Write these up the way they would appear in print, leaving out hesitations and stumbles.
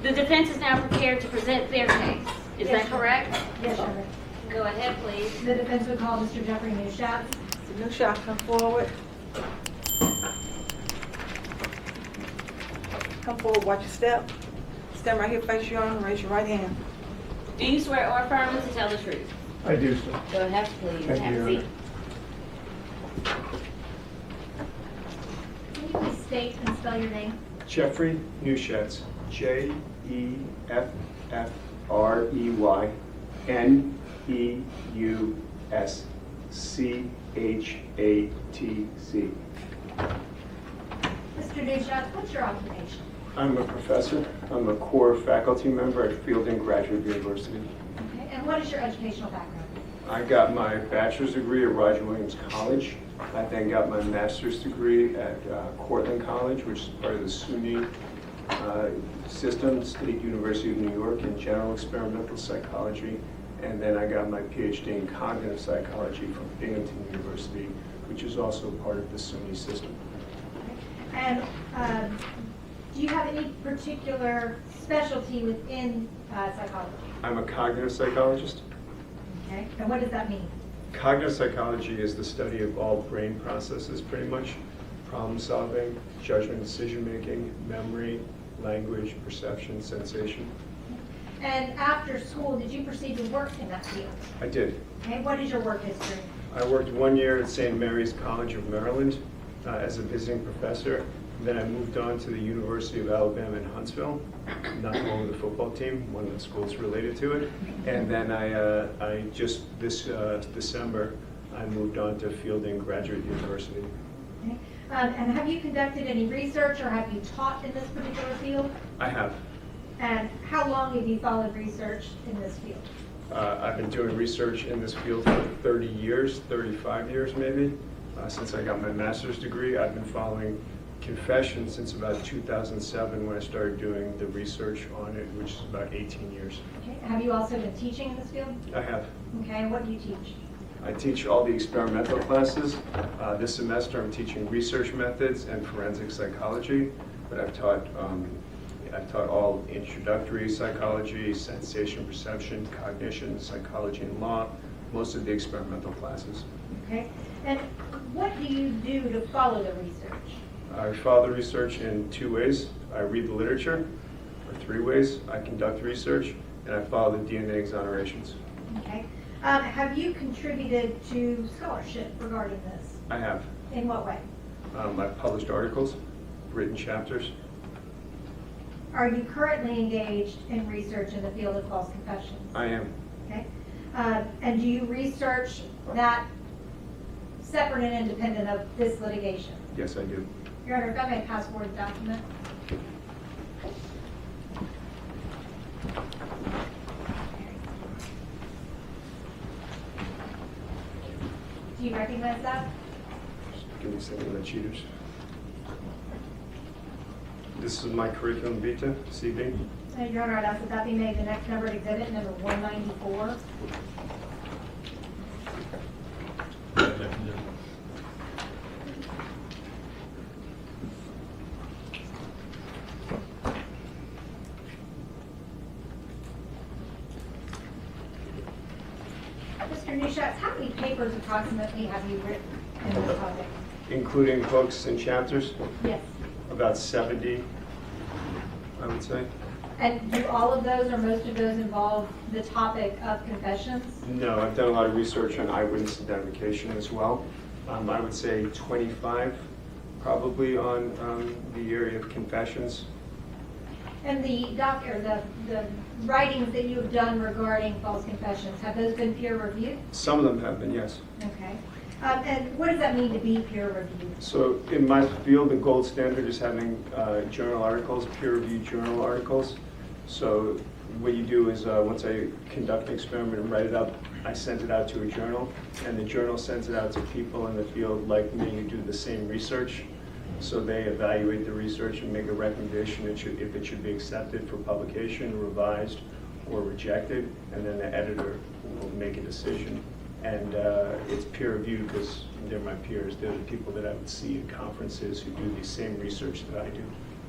The defense is now prepared to present their case. Is that correct? Yes, Your Honor. Go ahead, please. The defense would call Mr. Jeffrey Neuschatz. Mr. Neuschatz, come forward. Come forward, watch your step. Stand right here, face your arm, raise your right hand. Do you swear or affirm to tell the truth? I do, sir. Go ahead, please. Thank Have you, a Your seat. Can you please state and spell your name? Jeffrey Neuschatz, Jeffrey Neuschatz. Mr. Neuschatz, what's your occupation? I'm a professor. I'm a core faculty member at Fielding Graduate University. Okay. And what is your educational background? I got my bachelor's degree at Roger Williams College. I then got my master's degree at Cortland College, which is part of the SUNY system, State University of New York, in general experimental psychology. And then I got my PhD in cognitive psychology from Binghamton University, which is also part of the SUNY system. And do you have any particular specialty within psychology? I'm a cognitive psychologist. Okay. And what does that mean? Cognitive psychology is the study of all brain processes, pretty much. Problem solving, judgment, decision making, memory, language, perception, sensation. And after school, did you proceed to work in that field? I did. Okay. What is your work history? I worked 1 year at St. Mary's College of Maryland as a visiting professor. Then I moved on to the University of Alabama in Huntsville, not home of the football team, one of the schools related to it. And then I just this December, I moved on to Fielding Graduate University. Okay. And have you conducted any research or have you taught in this particular field? I have. And how long have you followed research in this field? I've been doing research in this field for 30 years, 35 years maybe. Since I got my master's degree, I've been following confession since about 2007 when I started doing the research on it, which is about 18 years. Okay. Have you also been teaching in this field? I have. Okay. And what do you teach? I teach all the experimental classes. This semester I'm teaching research methods and forensic psychology, but I've taught all introductory psychology, sensation perception, cognition, psychology and law, most of the experimental classes. Okay. And what do you do to follow the research? I follow the research in 2 ways. I read the literature, or 3 ways. I conduct research, and I follow the DNA exonerations. Okay. Have you contributed to scholarship regarding this? I have. In what way? I've published articles, written chapters. Are you currently engaged in research in the field of false confessions? I am. Okay. And do you research that separate and independent of this litigation? Yes, I do. Your Honor, if I may pass forward the document. Do you recognize that? Give me a second of the cheaters. This is my curriculum vitae, CB. Your Honor, I'd ask that that be made the next numbered exhibit, number 194. Mr. Neuschatz, how many papers approximately have you written in this topic? Including books and chapters, Yes. about 70, I would say. And do all of those or most of those involve the topic of confessions? No, I've done a lot of research on eyewitness identification as well. I would say 25 probably on the area of confessions. And the writings that you have done regarding false confessions, have those been peer reviewed? Some of them have been, yes. Okay. And what does that mean to be peer reviewed? So in my field, the gold standard is having journal articles, peer-reviewed journal articles. So what you do is once I conduct an experiment and write it up, I send it out to a journal, and the journal sends it out to people in the field like me who do the same research. So they evaluate the research and make a recommendation if it should be accepted for publication, revised, or rejected, and then the editor will make a decision. And it's peer reviewed because they're my peers. They're the people that I would see at conferences who do the same research that I do.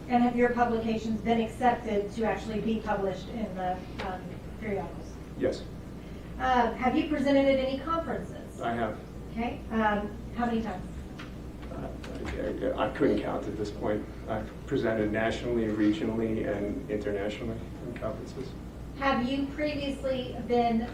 And have your publications been accepted to actually be published in the periodicals? Yes, Have you presented at any conferences? I have. Okay, how many times? I couldn't count at this point. I've presented nationally, regionally, and internationally in conferences. Have you previously been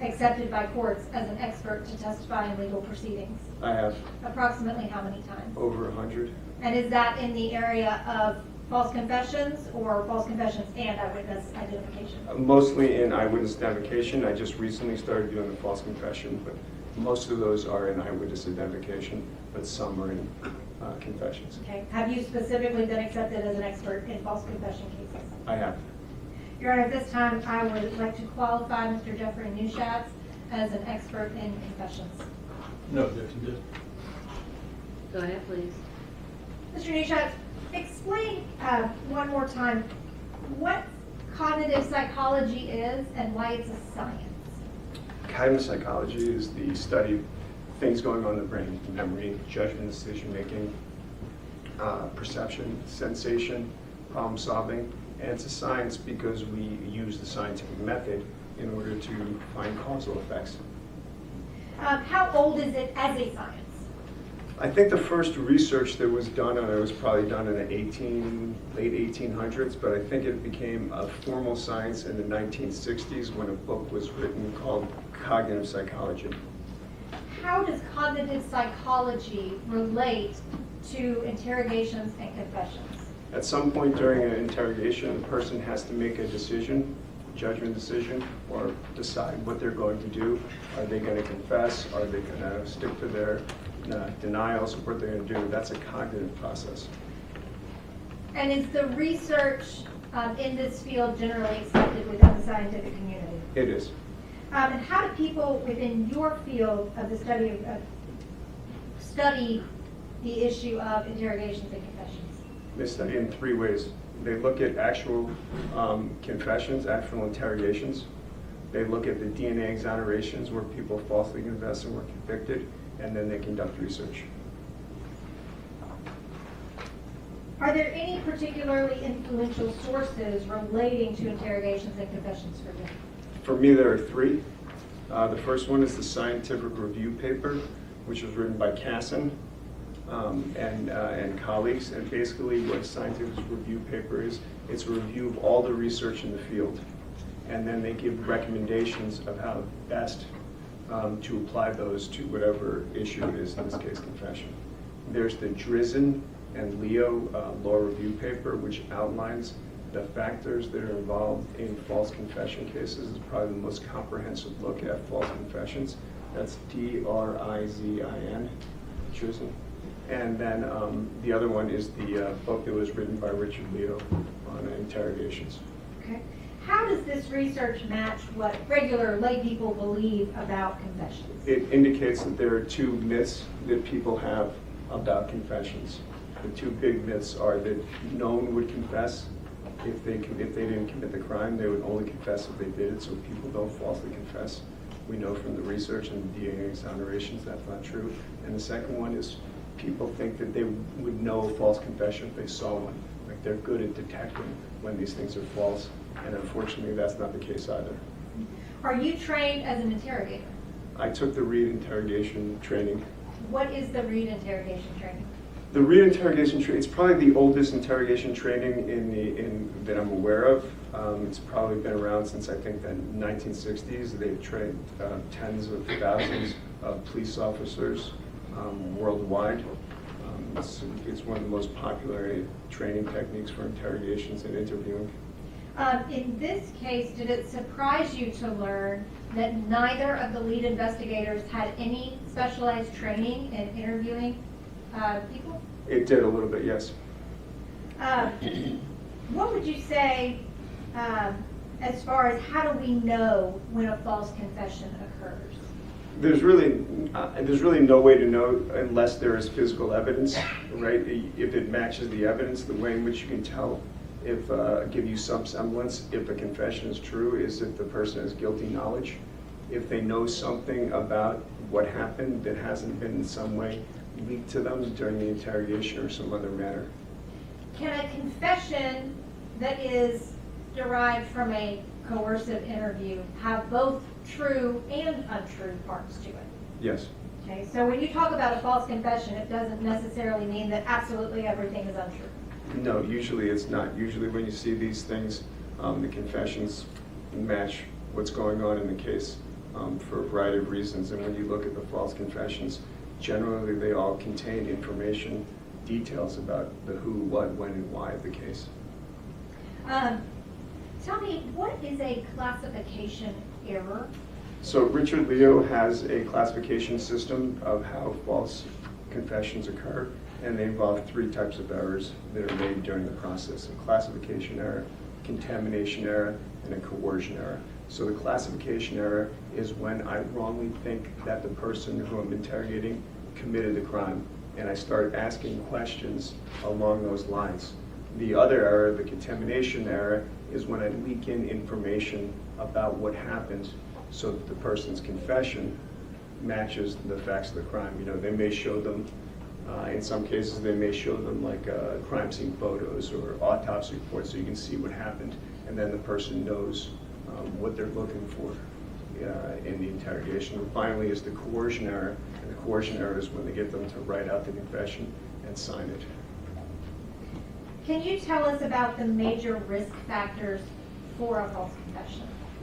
accepted by courts as an expert to testify in legal proceedings? I have Approximately how many times? over 100. And is that in the area of false confessions or false confessions and eyewitness identification? Mostly in eyewitness identification. I just recently started doing the false confession, but most of those are in eyewitness identification, but some are in confessions. Okay. Have you specifically been accepted as an expert in false confession cases? I have. Your Honor, at this time, I would like to qualify Mr. Jeffrey Neuschatz as an expert in confessions. No objection, Go ahead, please. Mr. Neuschatz, explain one more time what cognitive psychology is and why it's a science. Cognitive psychology is the study of things going on in the brain: memory, judgment, decision-making, perception, sensation, problem-solving. And it's a science because we use the scientific method in order to find causal effects. How old is it as a science? I think the first research that was done on it was probably done in the late 1800s, but I think it became a formal science in the 1960s when a book was written called Cognitive Psychology. How does cognitive psychology relate to interrogations and confessions? At some point during an interrogation, the person has to make a decision, judgment decision, or decide what they're going to do. Are they going to confess? Are they going to stick to their denials of what they're going to do? That's a cognitive process. And is the research in this field generally accepted within the scientific community? It is. And how do people within your field of the study the issue of interrogations and confessions? They study in three ways. They look at actual confessions, actual interrogations. They look at the DNA exonerations where people falsely confess and were convicted, and then they conduct research. Are there any particularly influential sources relating to interrogations and confessions for you? For me, there are three. The first one is the scientific review paper, which was written by Casson and colleagues. And basically what a scientific review paper is, it's a review of all the research in the field. And then they give recommendations of how best to apply those to whatever issue it is, in this case, confession. There's the Drizzen and Leo law review paper, which outlines the factors that are involved in false confession cases. It's probably the most comprehensive look at false confessions. That's D-R-I-Z-I-N, Drizzen. And then the other one is the book that was written by Richard Leo on interrogations. Okay. How does this research match what regular lay people believe about confessions? It indicates that there are two myths that people have about confessions. The two big myths are that no one would confess if they didn't commit the crime. They would only confess if they did it, so people don't falsely confess. We know from the research and the DNA exonerations that's not true. And the second one is people think that they would know a false confession if they saw one. Like they're good at detecting when these things are false, and unfortunately that's not the case either. Are you trained as an interrogator? I took the Reed interrogation training. What is the Reed interrogation training? The Reed interrogation training, it's probably the oldest interrogation training that I'm aware of. It's probably been around since I think the 1960s. They've trained tens of thousands of police officers worldwide. It's one of the most popular training techniques for interrogations and interviewing. In this case, did it surprise you to learn that neither of the lead investigators had any specialized training in interviewing people? It did a little bit, yes. What would you say as far as how do we know when a false confession occurs? There's really no way to know unless there is physical evidence, right? If it matches the evidence, the way in which you can tell give you some semblance if a confession is true is if the person has guilty knowledge. If they know something about what happened that hasn't been in some way leaked to them during the interrogation or some other manner. can a confession that is derived from a coercive interview have both true and untrue parts to it? Yes. Okay, so when you talk about a false confession, it doesn't necessarily mean that absolutely everything is untrue. No, usually it's not. Usually when you see these things, the confessions match what's going on in the case for a variety of reasons. And when you look at the false confessions, generally they all contain information, details about the who, what, when, and why of the case. Tell me, what is a classification error? So Richard Leo has a classification system of how false confessions occur, and they involve 3 types of errors that are made during the process: a classification error, contamination error, and a coercion error. So the classification error is when I wrongly think that the person who I'm interrogating committed the crime, and I start asking questions along those lines. The other error, the contamination error, is when I leak in information about what happened so that the person's confession matches the facts of the crime. You know, they may show them, in some cases, they may show them like crime scene photos or autopsy reports so you can see what happened, and then the person knows what they're looking for in the interrogation. And finally is the coercion error, and the coercion error is when they get them to write out the confession and sign it. Can you tell us about the major risk factors for a false confession?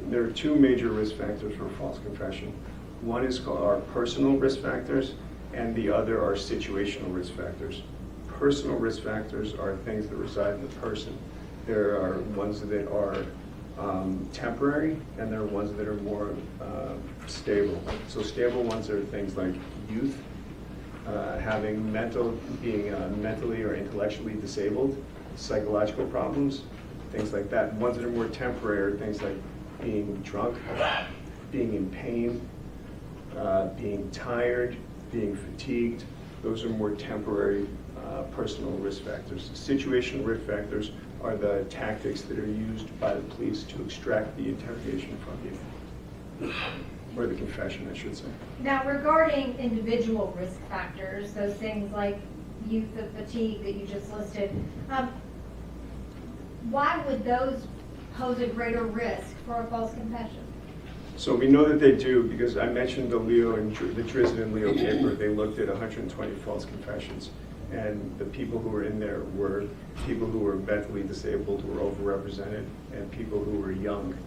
There are 2 major risk factors for false confession. One is called our personal risk factors, and the other are situational risk factors. Personal risk factors are things that reside in the person. There are ones that are temporary, and there are ones that are more stable. So stable ones are things like youth, being mentally or intellectually disabled, psychological problems, things like that. Ones that are more temporary are things like being drunk, being in pain, being tired, being fatigued. Those are more temporary personal risk factors. Situational risk factors are the tactics that are used by the police to extract the interrogation from you, or the confession, I should say. Now, regarding individual risk factors, those things like youth and fatigue that you just listed, why would those pose a greater risk for a false confession? So we know that they do because I mentioned the Leo and the Drizzt and Leo paper. They looked at 120 false confessions, and the people who were in there were people who were mentally disabled, who were overrepresented, and people who were young,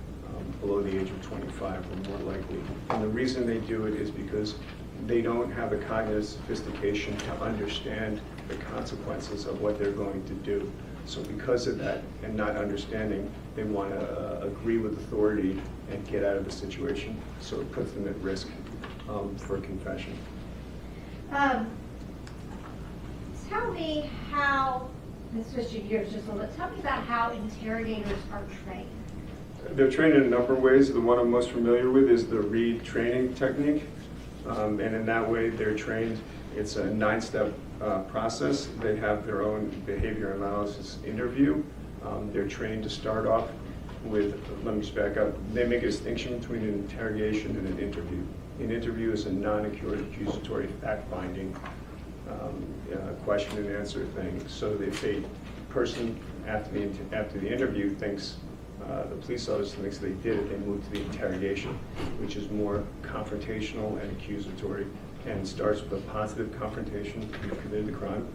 below the age of 25 were more likely. And the reason they do it is because they don't have a cognitive sophistication to understand the consequences of what they're going to do. So because of that and not understanding, they want to agree with authority and get out of the situation. So it puts them at risk for confession. Tell me how, let's switch gears just a little bit, tell me about how interrogators are trained. They're trained in a number of ways. The one I'm most familiar with is the Reed training technique. And in that way, they're trained. It's a 9-step process. They have their own behavior analysis interview. They're trained to start off with, let me just back up, they make a distinction between an interrogation and an interview. An interview is a non-accusatory fact-finding question and answer thing. So if a person after the interview thinks, the police officer thinks they did it, they move to the interrogation, which is more confrontational and accusatory, and starts with a positive confrontation, you committed the crime,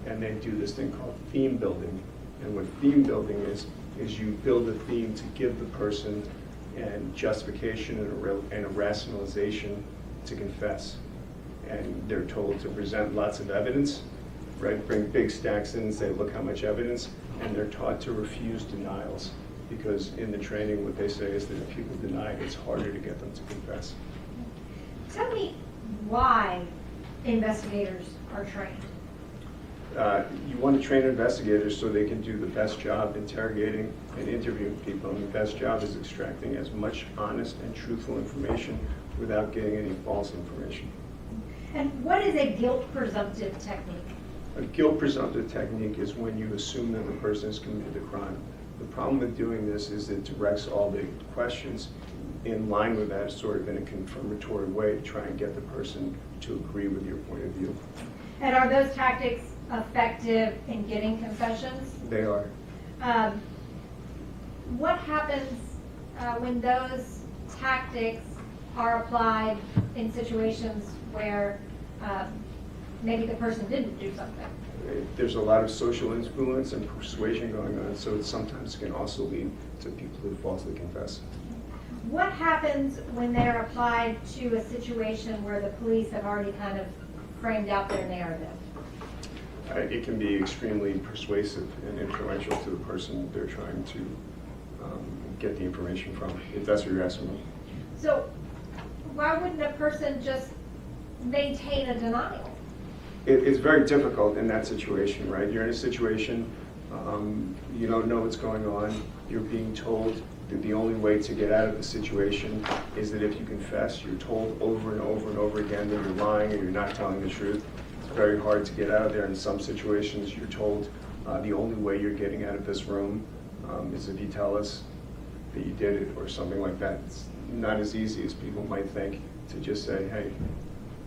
and they do this thing called theme building. And what theme building is you build a theme to give the person and justification and a rationalization to confess. And they're told to present lots of evidence, right? Bring big stacks in and say, look how much evidence, and they're taught to refuse denials. Because in the training, what they say is that if people deny, it's harder to get them to confess. Tell me why investigators are trained. You want to train investigators so they can do the best job interrogating and interviewing people. And the best job is extracting as much honest and truthful information without getting any false information. And what is a guilt presumptive technique? A guilt presumptive technique is when you assume that the person has committed a crime. The problem with doing this is it directs all the questions in line with that, sort of in a confirmatory way to try and get the person to agree with your point of view. And are those tactics effective in getting confessions? They are. What happens when those tactics are applied in situations where maybe the person didn't do something? There's a lot of social influence and persuasion going on, so it sometimes can also lead to people who falsely confess. What happens when they're applied to a situation where the police have already kind of framed out their narrative? It can be extremely persuasive and influential to the person they're trying to get the information from, if that's what you're asking me. So why wouldn't a person just maintain a denial? It's very difficult in that situation, right? You're in a situation, you don't know what's going on, you're being told that the only way to get out of the situation is that if you confess. You're told over and over and over again that you're lying or you're not telling the truth. It's very hard to get out of there. In some situations, you're told the only way you're getting out of this room is if you tell us that you did it or something like that. It's not as easy as people might think to just say, hey,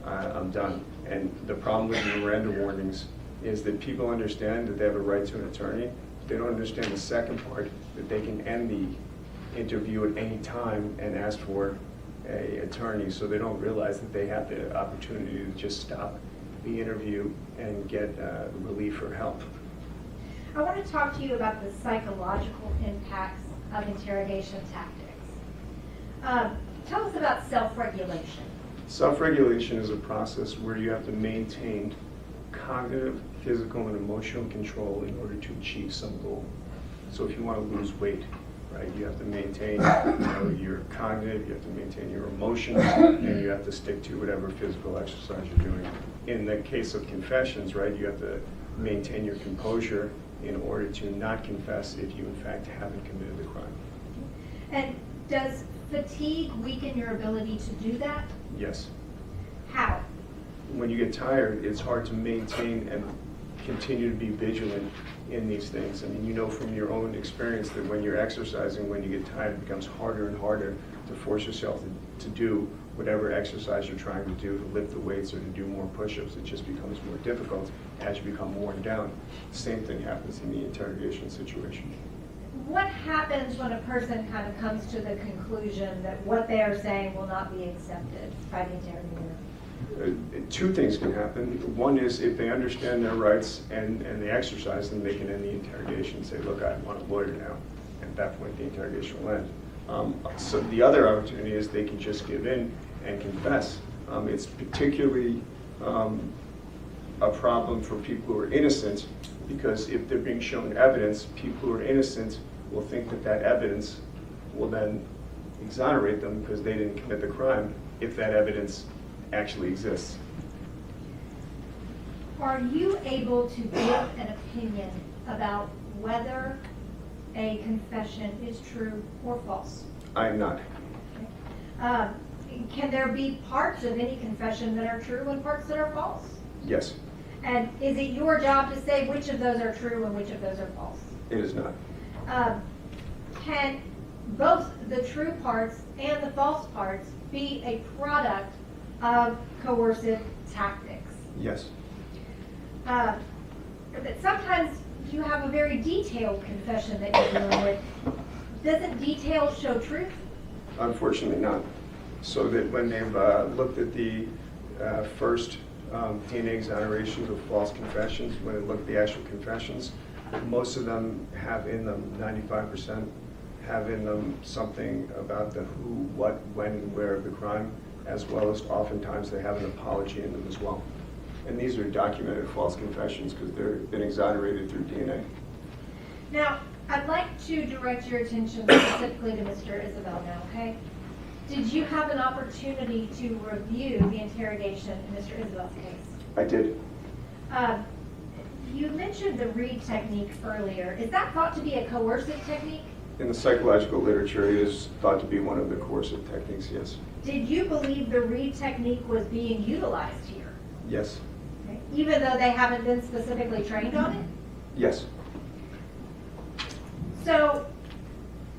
I'm done. And the problem with the Miranda warnings is that people understand that they have a right to an attorney. They don't understand the second part, that they can end the interview at any time and ask for an attorney, so they don't realize that they have the opportunity to just stop the interview and get relief or help. I want to talk to you about the psychological impacts of interrogation tactics. Tell us about self-regulation. Self-regulation is a process where you have to maintain cognitive, physical, and emotional control in order to achieve some goal. So if you want to lose weight, right, you have to maintain your cognitive, you have to maintain your emotions, and you have to stick to whatever physical exercise you're doing. In the case of confessions, right, you have to maintain your composure in order to not confess if you in fact haven't committed the crime. And does fatigue weaken your ability to do that? Yes. How? When you get tired, it's hard to maintain and continue to be vigilant in these things. I mean, you know from your own experience that when you're exercising, when you get tired, it becomes harder and harder to force yourself to do whatever exercise you're trying to do, to lift the weights or to do more push-ups. It just becomes more difficult as you become worn down. Same thing happens in the interrogation situation. What happens when a person kind of comes to the conclusion that what they are saying will not be accepted by the interviewer? Two things can happen. One is if they understand their rights and they exercise them, they can end the interrogation and say, look, I want a lawyer now. At that point, the interrogation will end. So the other opportunity is they can just give in and confess. It's particularly a problem for people who are innocent, because if they're being shown evidence, people who are innocent will think that that evidence will then exonerate them because they didn't commit the crime, if that evidence actually exists. Are you able to give an opinion about whether a confession is true or false? I am not. Can there be parts of any confession that are true and parts that are false? Yes. And is it your job to say which of those are true and which of those are false? It is not. Can both the true parts and the false parts be a product of coercive tactics? Yes. But sometimes you have a very detailed confession that you're dealing with. Doesn't detail show truth? Unfortunately not. So that when they've looked at the first DNA exonerations of false confessions, when they look at the actual confessions, most of them have in them, 95% have in them something about the who, what, when, and where of the crime, as well as oftentimes they have an apology in them as well. And these are documented false confessions because they've been exonerated through DNA. Now, I'd like to direct your attention specifically to Mr. Isabelle now, okay? Did you have an opportunity to review the interrogation in Mr. Isabelle's case? I did. You mentioned the Reed technique earlier. Is that thought to be a coercive technique? In the psychological literature, it is thought to be one of the coercive techniques, yes. Did you believe the Reed technique was being utilized here? Yes. Okay. Even though they haven't been specifically trained on it? Yes. So,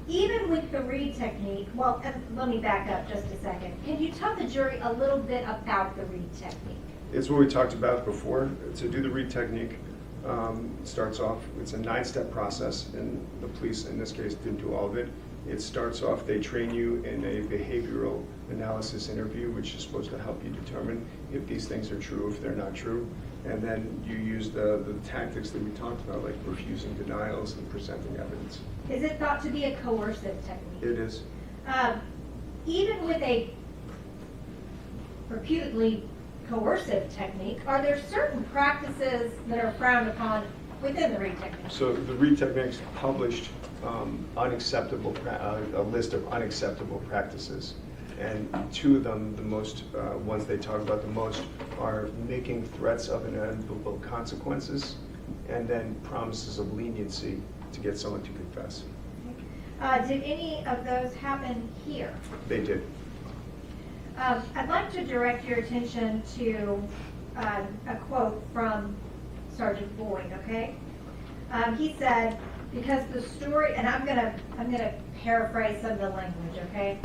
even with the Reed technique, well, let me back up just a second. Can you tell the jury a little bit about the Reed technique? It's what we talked about before. To do the Reed technique, starts off, it's a 9-step process, and the police in this case didn't do all of it. It starts off, they train you in a behavioral analysis interview, which is supposed to help you determine if these things are true, if they're not true. And then you use the tactics that we talked about, like refusing denials and presenting evidence. Is it thought to be a coercive technique? It is. Even with a reputedly coercive technique, are there certain practices that are frowned upon within the Reed technique? So the Reed techniques published a list of unacceptable practices. And 2 of them, the most ones they talk about the most, are making threats of inevitable consequences, and then promises of leniency to get someone to confess. Did any of those happen here? They did. I'd like to direct your attention to a quote from Sergeant Boyd, okay? He said, because the story, and I'm gonna paraphrase some of the language, okay?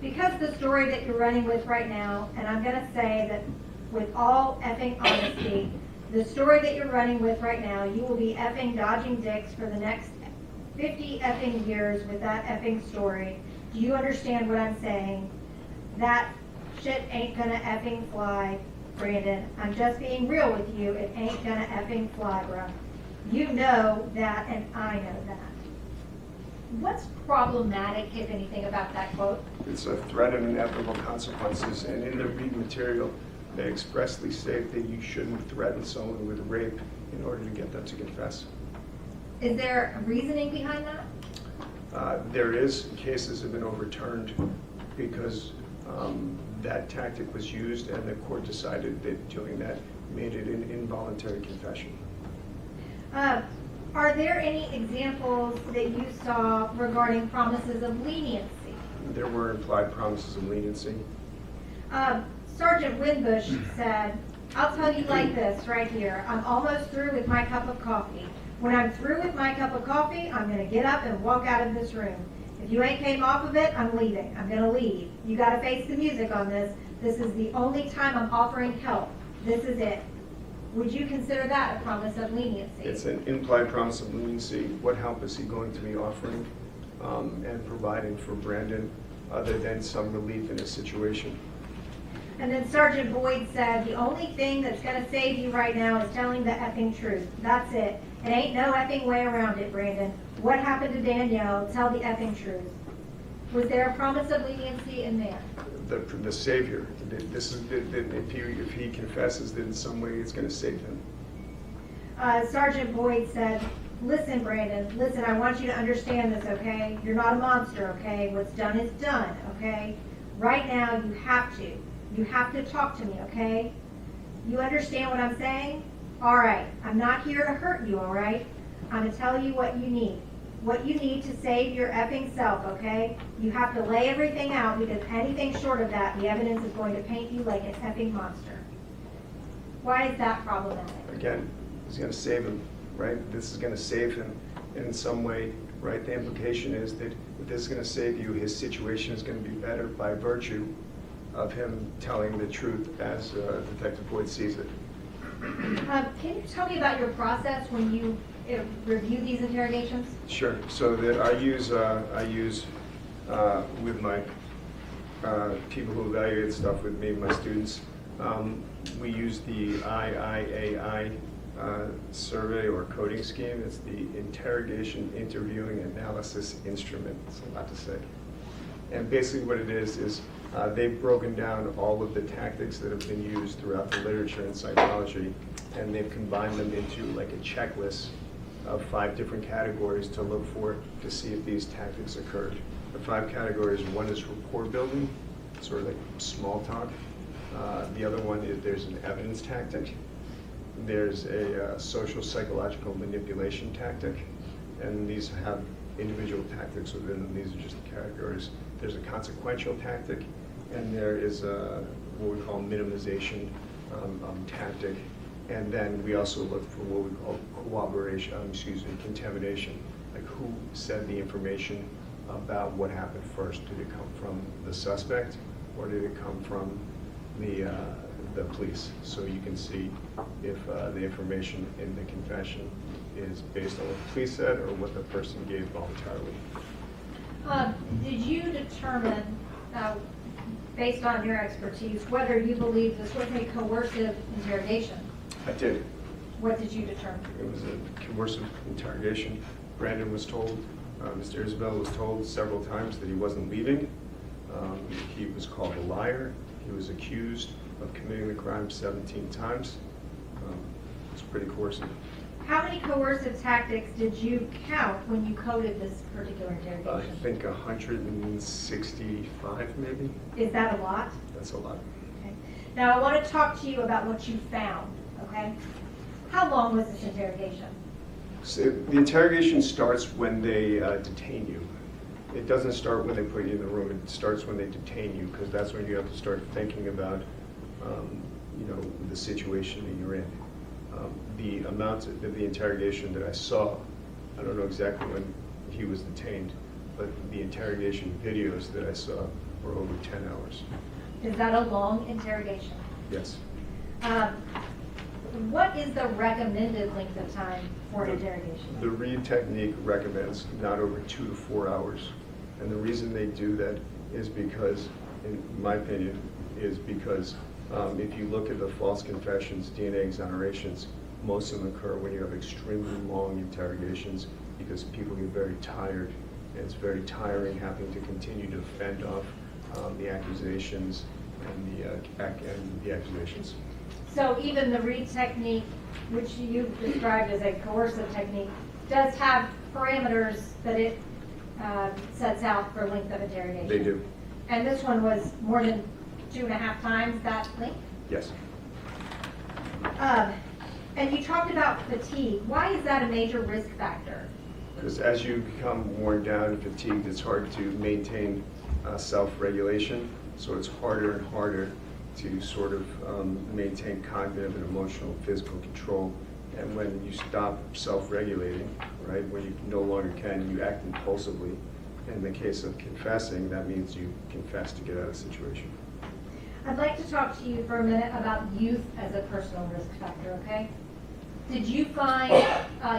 Because the story that you're running with right now, and I'm gonna say that with all effing honesty, the story that you're running with right now, you will be effing dodging dicks for the next 50 effing years with that effing story. Do you understand what I'm saying? That shit ain't gonna effing fly, Brandon. I'm just being real with you. It ain't gonna effing fly, bruh. You know that, and I know that. What's problematic, if anything, about that quote? It's a threat of inevitable consequences, and in the Reed material, they expressly state that you shouldn't threaten someone with rape in order to get them to confess. Is there a reasoning behind that? There is. Cases have been overturned because that tactic was used, and the court decided that doing that made it an involuntary confession. Are there any examples that you saw regarding promises of leniency? There were implied promises of leniency. Sergeant Winbush said, I'll tell you like this right here. I'm almost through with my cup of coffee. When I'm through with my cup of coffee, I'm going to get up and walk out of this room. If you ain't came off of it, I'm leaving. I'm going to leave. You got to face the music on this. This is the only time I'm offering help. This is it. Would you consider that a promise of leniency? It's an implied promise of leniency. What help is he going to be offering and providing for Brandon other than some relief in his situation? And then Sergeant Boyd said, the only thing that's going to save you right now is telling the effing truth. That's it. It ain't no effing way around it, Brandon. What happened to Danielle? Tell the effing truth. Was there a promise of leniency in there? The Savior. This is if he confesses, that in some way it's going to save him. Sergeant Boyd said, listen, Brandon, listen, I want you to understand this, okay? You're not a monster, okay? What's done is done, okay? Right now, you have to. You have to talk to me, okay? You understand what I'm saying? All right, I'm not here to hurt you, all right? I'm going to tell you what you need. What you need to save your effing self, okay? You have to lay everything out, because anything short of that, the evidence is going to paint you like an effing monster. Why is that problematic? Again, it's going to save him, right? This is going to save him in some way, right? The implication is that if this is going to save you, his situation is going to be better by virtue of him telling the truth as Detective Boyd sees it. Can you tell me about your process when you review these interrogations? Sure. So that I use with my people who evaluate stuff with me, my students, we use the IIAI survey or coding scheme. It's the Interrogation Interviewing Analysis Instrument. It's a lot to say. And basically what it is they've broken down all of the tactics that have been used throughout the literature in psychology, and they've combined them into like a checklist of 5 different categories to look for to see if these tactics occurred. The 5 categories, one is rapport building, sort of like small talk. The other one is there's an evidence tactic. There's a social psychological manipulation tactic, and these have individual tactics within them. These are just the categories. There's a consequential tactic, and there is what we call minimization tactic. And then we also look for what we call contamination, like who said the information about what happened first. Did it come from the suspect, or did it come from the police, so you can see if the information in the confession is based on what the police said or what the person gave voluntarily. Did you determine, based on your expertise, whether you believe this was a coercive interrogation? I did. What did you determine? It was a coercive interrogation. Brandon was told, Mr. Isabelle was told several times that he wasn't leaving. He was called a liar. He was accused of committing the crime 17 times. It's pretty coercive. How many coercive tactics did you count when you coded this particular I interrogation? think 165 maybe. Is that a lot? That's a lot. Okay. Now I want to talk to you about what you found, okay? How long was this interrogation? So the interrogation starts when they detain you. It doesn't start when they put you in the room. It starts when they detain you, because that's when you have to start thinking about, the situation that you're in. The amount of the interrogation that I saw, I don't know exactly when he was detained, but the interrogation videos that I saw were over 10 hours. Is that a long interrogation? Yes. What is the recommended length of time for an interrogation? The Reed technique recommends not over 2 to 4 hours. And the reason they do that is because, in my opinion, if you look at the false confessions, DNA exonerations, most of them occur when you have extremely long interrogations because people get very tired. And it's very tiring having to continue to fend off the accusations and the accusations. So even the Reed technique, which you described as a coercive technique, does have parameters that it sets out for length of interrogation? They do. And this one was more than 2.5 times that length? Yes. And you talked about fatigue. Why is that a major risk factor? Because as you become worn down and fatigued, it's hard to maintain self-regulation. So it's harder and harder to sort of maintain cognitive and emotional and physical control. And when you stop self-regulating, right, when you no longer can, you act impulsively. In the case of confessing, that means you confess to get out of a situation. I'd like to talk to you for a minute about youth as a personal risk factor, okay? Did you find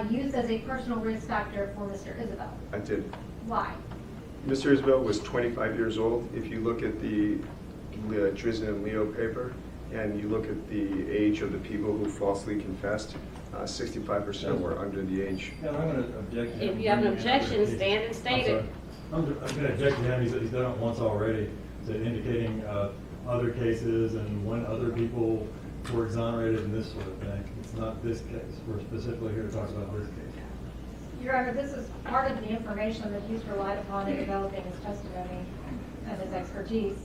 youth as a personal risk factor for Mr. Isabelle? I did. Why? Mr. Isabelle was 25 years old. If you look at the Drizzen and Leo paper, and you look at the age of the people who falsely confessed, 65% were under the age. Yeah, I'm going to object to him. If you have an objection, stand and state it. I'm going to object to him. He's done it once already, to indicating other cases and when other people were exonerated and this sort of thing. It's not this case. We're specifically here to talk about this case. Your Honor, this is part of the information that he's relied upon in developing his testimony and his expertise.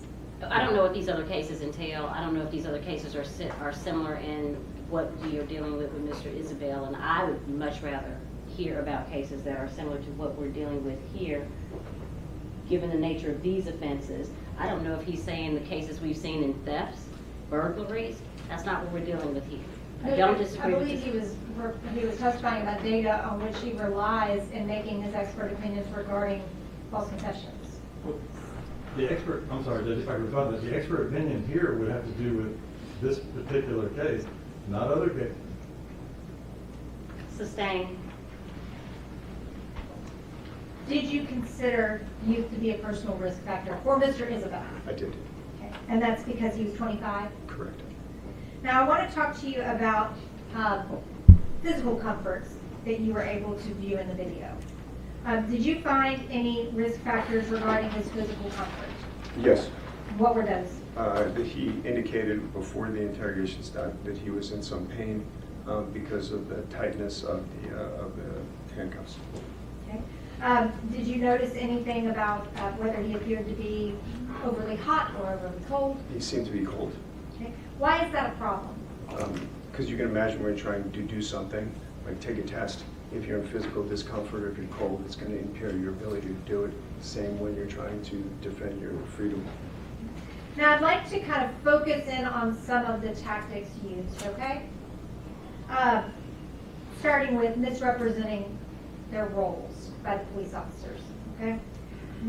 I don't know what these other cases entail. I don't know if these other cases are similar in what we are dealing with Mr. Isabelle, and I would much rather hear about cases that are similar to what we're dealing with here, given the nature of these offenses. I don't know if he's saying the cases we've seen in thefts, burglaries. That's not what we're dealing with here. I don't disagree I with believe this. he was testifying about data on which he relies in making his expert opinions regarding false confessions. The expert, I'm sorry, Judge, if I recall that, the expert opinion here would have to do with this particular case, not other cases. Sustained. Did you consider youth to be a personal risk factor for Mr. Isabelle? I did. Okay. And that's because he was 25? Correct. Now, I want to talk to you about physical comforts that you were able to view in the video. Did you find any risk factors regarding his physical comfort? Yes. What were those? That he indicated before the interrogation started that he was in some pain because of the tightness of the handcuffs. Okay. Did you notice anything about whether he appeared to be overly hot or overly cold? He seemed to be cold. Okay. Why is that a problem? Because you can imagine when you're trying to do something, like take a test, if you're in physical discomfort or if you're cold, it's going to impair your ability to do it. Same when you're trying to defend your freedom. Now, I'd like to kind of focus in on some of the tactics used, okay? Starting with misrepresenting their roles by the police officers, okay?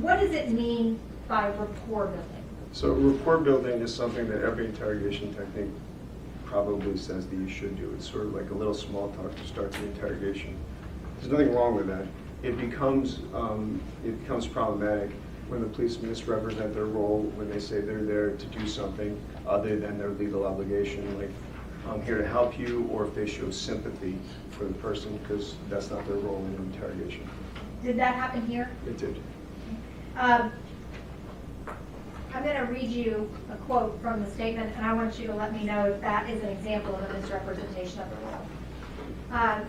What does it mean by rapport building? So rapport building is something that every interrogation technique probably says that you should do. It's sort of like a little small talk to start the interrogation. There's nothing wrong with that. It becomes problematic when the police misrepresent their role, when they say they're there to do something other than their legal obligation, like I'm here to help you, or if they show sympathy for the person, because that's not their role in an interrogation. Did that happen here? It did. I'm going to read you a quote from the statement, and I want you to let me know if that is an example of a misrepresentation of the role.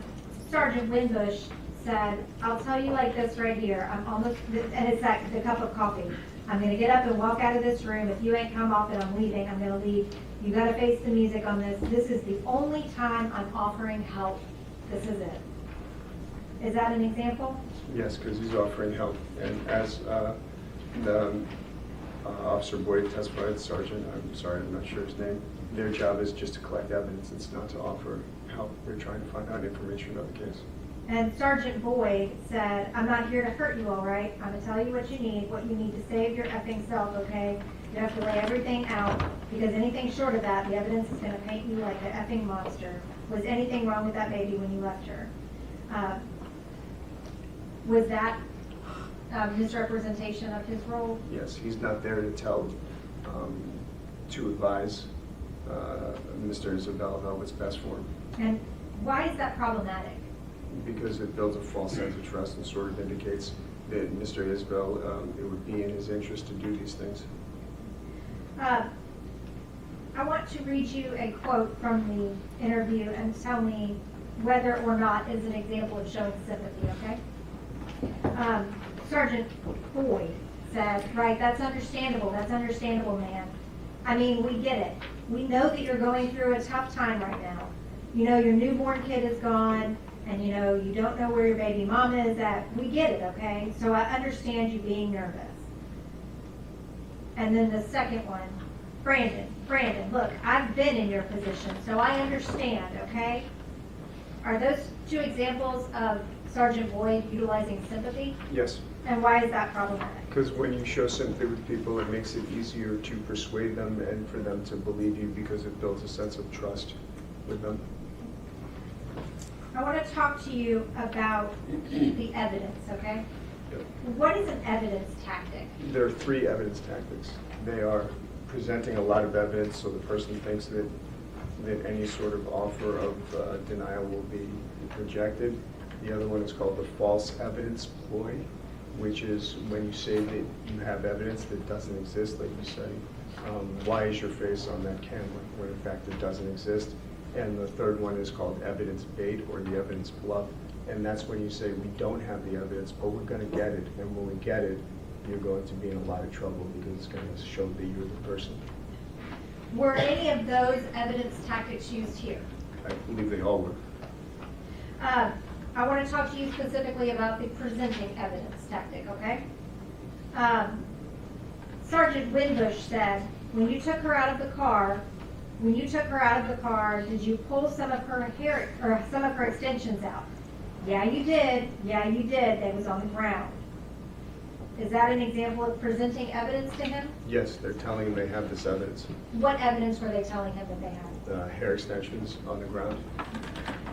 Sergeant Winbush said, I'll tell you like this right here, I'm almost, and it's like the cup of coffee. I'm going to get up and walk out of this room. If you ain't come off it, I'm leaving. I'm going to leave. You got to face the music on this. This is the only time I'm offering help. This is it. Is that an example? Yes, because he's offering help. And as Officer Boyd testified, Sergeant, I'm sorry, I'm not sure his name, their job is just to collect evidence. It's not to offer help. They're trying to find out information about the case. And Sergeant Boyd said, I'm not here to hurt you, all right? I'm going to tell you what you need to save your effing self, okay? You have to lay everything out, because anything short of that, the evidence is going to paint you like an effing monster. Was anything wrong with that baby when you left her? Was that misrepresentation of his role? Yes, he's not there to tell, to advise Mr. Isabelle about what's best for him. And why is that problematic? Because it builds a false sense of trust and sort of indicates that Mr. Isabelle, it would be in his interest to do these things. I want to read you a quote from the interview and tell me whether or not is an example of showing sympathy, okay? Sergeant Boyd said, right, that's understandable, man. I mean, we get it. We know that you're going through a tough time right now. You know, your newborn kid is gone, and you know, you don't know where your baby mama is at. We get it, okay? So I understand you being nervous. And then the second one, Brandon, look, I've been in your position, so I understand, okay? Are those two examples of Sergeant Boyd utilizing sympathy? Yes. And why is that problematic? Because when you show sympathy with people, it makes it easier to persuade them and for them to believe you, because it builds a sense of trust with them. I want to talk to you about the evidence, okay? Yep. What is an evidence tactic? There are 3 evidence tactics. They are presenting a lot of evidence so the person thinks that any sort of offer of denial will be rejected. The other one is called the false evidence ploy, which is when you say that you have evidence that doesn't exist, like you say, why is your face on that camera, when in fact it doesn't exist. And the third one is called evidence bait, or the evidence bluff. And that's when you say, we don't have the evidence, but we're going to get it. And when we get it, you're going to be in a lot of trouble, because it's going to show that you're the person. Were any of those evidence tactics used here? I believe they all were. I want to talk to you specifically about the presenting evidence tactic, okay? Sergeant Winbush said, when you took her out of the car, did you pull some of her hair or some of her extensions out? Yeah, you did. They was on the ground. Is that an example of presenting evidence to him? Yes, they're telling him they have this evidence. What evidence were they telling him that they had? Hair extensions on the ground.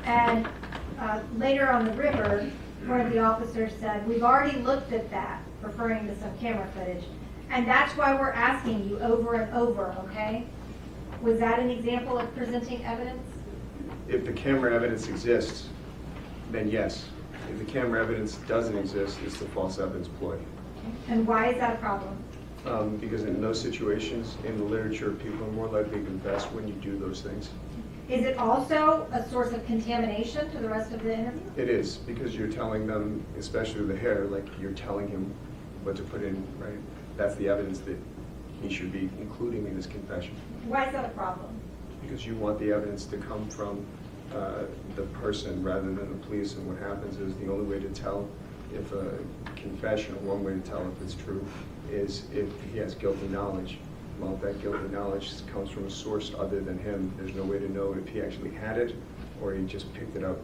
And later on the river, one of the officers said, we've already looked at that, referring to some camera footage, and that's why we're asking you over and over, okay? Was that an example of presenting evidence? If the camera evidence exists, then yes. If the camera evidence doesn't exist, it's the false evidence ploy. And why is that a problem? Because in those situations, in the literature, people are more likely to confess when you do those things. Is it also a source of contamination to the rest of the interview? It is, because you're telling them, especially the hair, like you're telling him what to put in, right? That's the evidence that he should be including in his confession. Why is that a problem? Because you want the evidence to come from the person rather than the police, and what happens is the only way to tell if a confession, or one way to tell if it's true, is if he has guilty knowledge. Well, if that guilty knowledge comes from a source other than him, there's no way to know if he actually had it or he just picked it up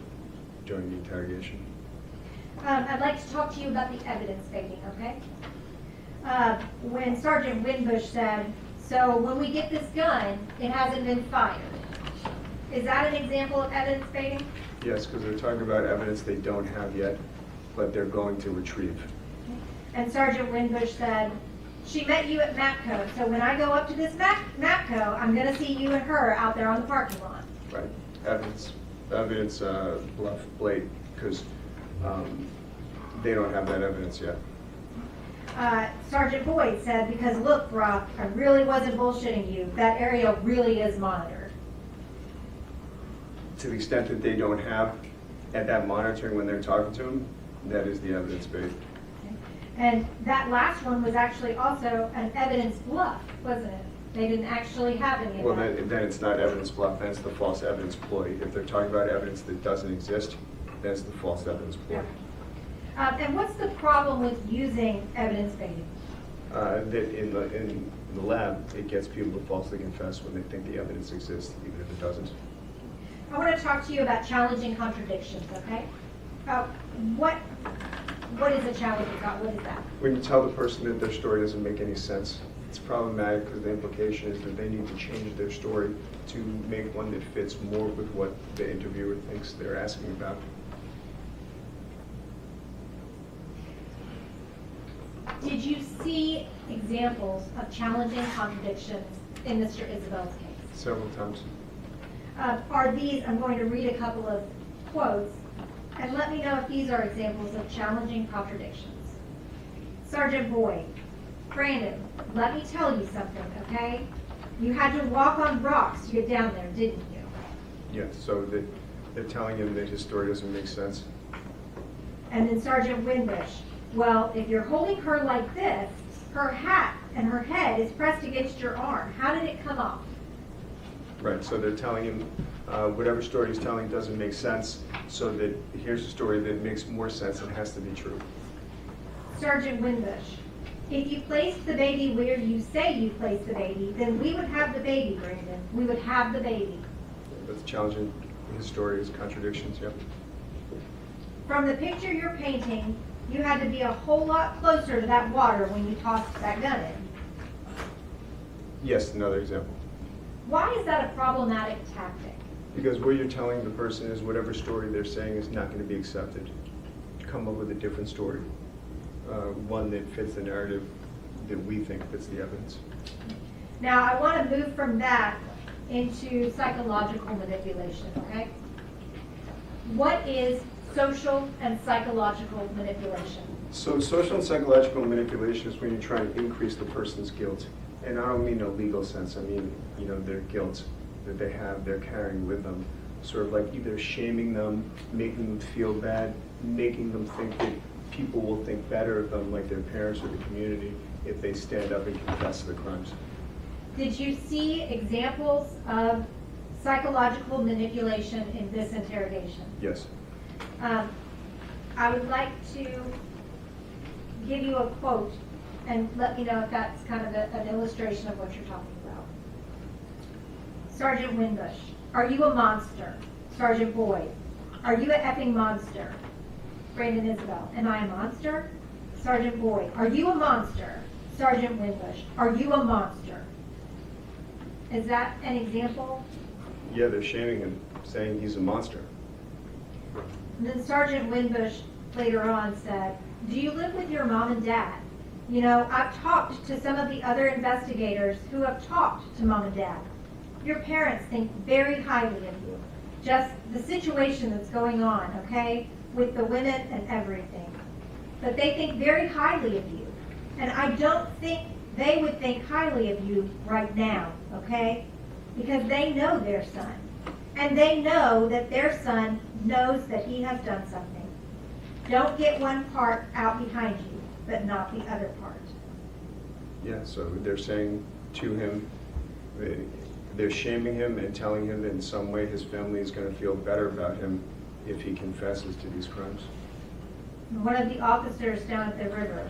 during the interrogation. I'd like to talk to you about the evidence baiting, okay? when Sergeant Winbush said, so when we get this gun, it hasn't been fired. Is that an example of evidence baiting? Yes, because they're talking about evidence they don't have yet, but they're going to retrieve. And Sergeant Winbush said, she met you at MAPCO, so when I go up to this MAPCO, I'm gonna see you and her out there on the parking lot. Right, evidence bluff Blake, because they don't have that evidence yet. Sergeant Boyd said, because look, Brock, I really wasn't bullshitting you. That area really is monitored. To the extent that they don't have at that monitoring when they're talking to them, that is the evidence base. And that last one was actually also an evidence bluff, wasn't it? They didn't actually have any of Well, that. then it's not evidence bluff, then it's the false evidence ploy. If they're talking about evidence that doesn't exist, that's the false evidence ploy. And what's the problem with using evidence baiting? That in the lab, it gets people to falsely confess when they think the evidence exists, even if it doesn't. I want to talk to you about challenging contradictions, okay? What is a challenging contradiction? What is that? When you tell the person that their story doesn't make any sense, it's problematic because the implication is that they need to change their story to make one that fits more with what the interviewer thinks they're asking about. Did you see examples of challenging contradictions in Mr. Isabelle's case? Several times. Are these, I'm going to read a couple of quotes, and let me know if these are examples of challenging contradictions. Sergeant Boyd, Brandon, let me tell you something, okay? You had to walk on rocks to get down there, didn't you? Yeah, so they're telling him that his story doesn't make sense. And then Sergeant Winbush, well, if you're holding her like this, her hat and her head is pressed against your arm. How did it come off? Right, so they're telling him whatever story he's telling doesn't make sense, so that here's a story that makes more sense and has to be true. Sergeant Winbush, if you placed the baby where you say you placed the baby, then we would have the baby, Brandon. We would have the baby. That's challenging his story, his contradictions, yep. From the picture you're painting, you had to be a whole lot closer to that water when you tossed that gun in. Yes, another example. Why is that a problematic tactic? Because what you're telling the person is whatever story they're saying is not going to be accepted. Come up with a different story, one that fits the narrative that we think fits the evidence. Now, I want to move from that into psychological manipulation, okay? What is social and psychological manipulation? So social and psychological manipulation is when you're trying to increase the person's guilt. And I don't mean a legal sense, I mean, their guilt that they have, they're carrying with them. Sort of like either shaming them, making them feel bad, making them think that people will think better of them, like their parents or the community, if they stand up and confess to the crimes. Did you see examples of psychological manipulation in this interrogation? Yes. I would like to give you a quote and let me know if that's kind of an illustration of what you're talking about. Sergeant Winbush, are you a monster? Sergeant Boyd, are you an effing monster? Brandon Isabelle, am I a monster? Sergeant Boyd, are you a monster? Sergeant Winbush, are you a monster? Is that an example? Yeah, they're shaming him, saying he's a monster. And then Sergeant Winbush later on said, do you live with your mom and dad? I've talked to some of the other investigators who have talked to mom and dad. Your parents think very highly of you. Just the situation that's going on, okay, with the women and everything. But they think very highly of you. And I don't think they would think highly of you right now, okay? Because they know their son. And they know that their son knows that he has done something. Don't get one part out behind you, but not the other part. Yeah, so they're saying to him, they're shaming him and telling him that in some way his family is going to feel better about him if he confesses to these crimes. One of the officers down at the river,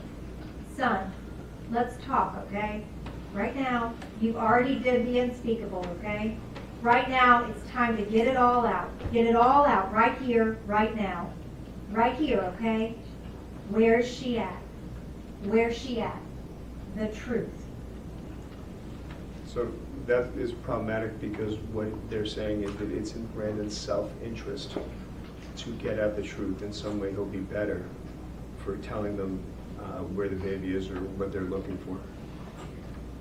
son, let's talk, okay? Right now, you've already did the unspeakable, okay? Right now, it's time to get it all out. Get it all out right here, right now. Right here, okay? Where's she at? Where's she at? the truth. So that is problematic because what they're saying is that it's in Brandon's self-interest to get at the truth. In some way, he'll be better for telling them where the baby is or what they're looking for.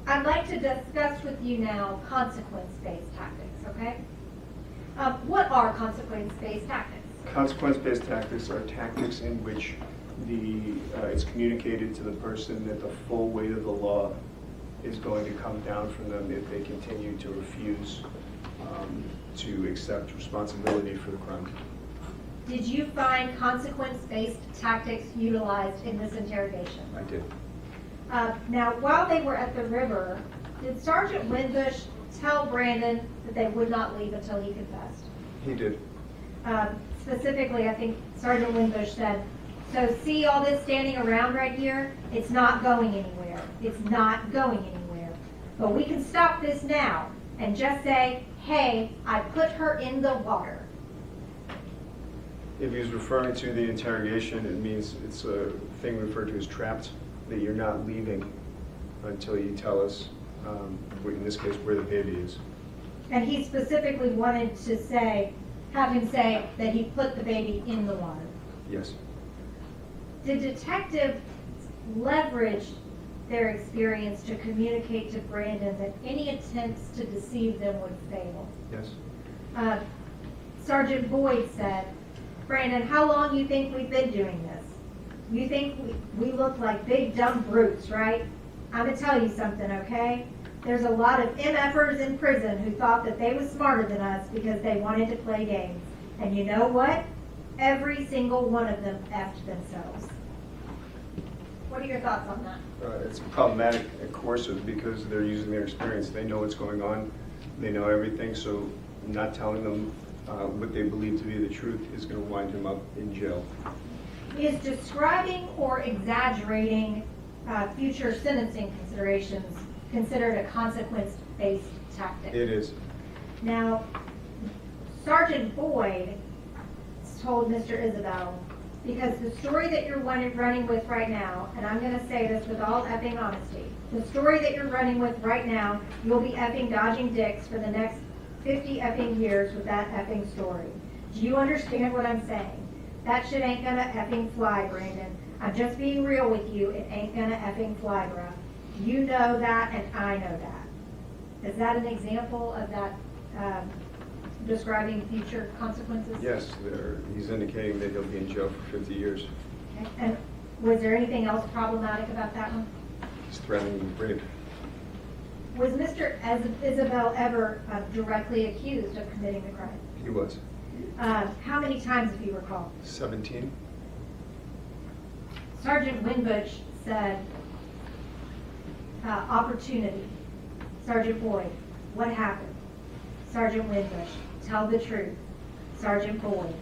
I'd like to discuss with you now consequence-based tactics, okay? What are consequence-based tactics? Consequence-based tactics are tactics in which it's communicated to the person that the full weight of the law is going to come down from them if they continue to refuse to accept responsibility for the crime. Did you find consequence-based tactics utilized in this interrogation? I did. Now, while they were at the river, did Sergeant Winbush tell Brandon that they would not leave until he confessed? He did. Specifically, I think Sergeant Winbush said, so see all this standing around right here? It's not going anywhere. It's not going anywhere. But we can stop this now and just say, hey, I put her in the water. If he was referring to the interrogation, it means it's a thing referred to as trapped, that you're not leaving until you tell us, in this case, where the baby is. And he specifically wanted to have him say that he put the baby in the water. Yes. Did detectives leverage their experience to communicate to Brandon that any attempts to deceive them would fail? Yes. Sergeant Boyd said, Brandon, how long you think we've been doing this? You think we look like big dumb brutes, right? I'm going to tell you something, okay? There's a lot of MFers in prison who thought that they was smarter than us because they wanted to play games. And you know what? Every single one of them effed themselves. What are your thoughts on that? It's problematic and coercive because they're using their experience. They know what's going on. They know everything, so not telling them what they believe to be the truth is going to wind him up in jail. Is describing or exaggerating future sentencing considerations considered a consequence-based tactic? It is. Now, Sergeant Boyd told Mr. Isabelle, because the story that you're running with right now, and I'm going to say this with all effing honesty, the story that you're running with right now, you'll be effing dodging dicks for the next 50 effing years with that effing story. Do you understand what I'm saying? That shit ain't gonna effing fly, Brandon. I'm just being real with you. It ain't gonna effing fly, bruh. You know that, and I know that. Is that an example of that describing future consequences? Yes, he's indicating that he'll be in jail for 50 years. Okay. And was there anything else problematic about that one? He's threatening rape. Was Mr. Isabelle ever directly accused of committing the crime? He was. How many times, if you recall? 17. Sergeant Winbush said, opportunity. Sergeant Boyd, what happened? Sergeant Winbush, tell the truth. Sergeant Boyd,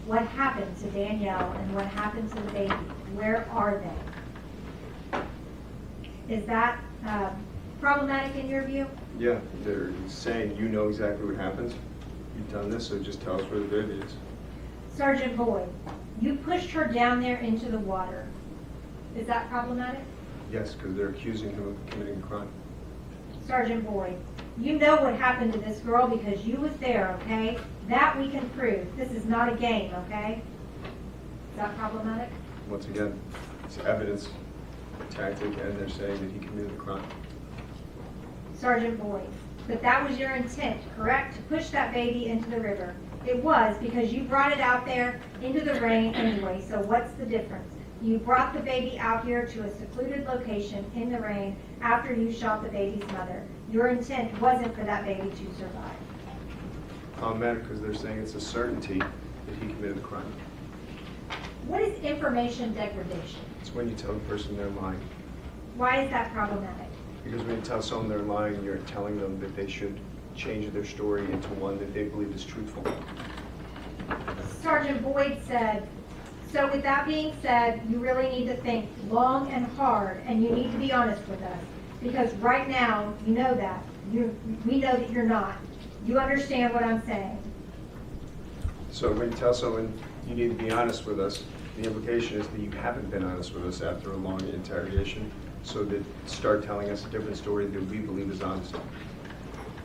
what happened to Danielle and what happened to the baby? Where are they? Is that problematic in your view? Yeah, they're saying you know exactly what happens. You've done this, so just tell us where the baby is. Sergeant Boyd, you pushed her down there into the water. Is that problematic? Yes, because they're accusing him of committing a crime. Sergeant Boyd, you know what happened to this girl because you was there, okay? That we can prove. This is not a game, okay? Is that problematic? Once again, it's evidence, tactic, and they're saying that he committed a crime. Sergeant Boyd, but that was your intent, correct? To push that baby into the river. It was because you brought it out there into the rain anyway, so what's the difference? You brought the baby out here to a secluded location in the rain after you shot the baby's mother. Your intent wasn't for that baby to survive. Problematic because they're saying it's a certainty that he committed the crime. What is information degradation? It's when you tell the person they're lying. Why is that problematic? Because when you tell someone they're lying, you're telling them that they should change their story into one that they believe is truthful. Sergeant Boyd said, so with that being said, you really need to think long and hard, and you need to be honest with us. Because right now, you know that. We know that you're not. You understand what I'm saying. So when you tell someone you need to be honest with us, the implication is that you haven't been honest with us after a long interrogation. so that start telling us a different story that we believe is honest.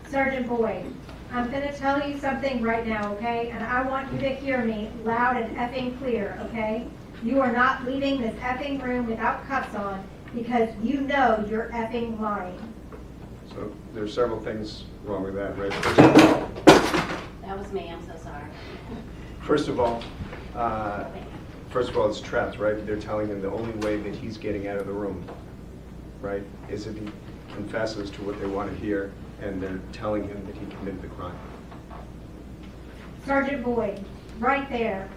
Sergeant Boyd, I'm gonna tell you something right now, okay? And I want you to hear me loud and effing clear, okay? You are not leaving this effing room without cuffs on because you know you're effing lying. So there's several things wrong with that, right? That was me, I'm so sorry. First of all, it's trapped, right? They're telling him the only way that he's getting out of the room, right, is if he confesses to what they want to hear, and they're telling him that he committed the crime. Sergeant Boyd, right there,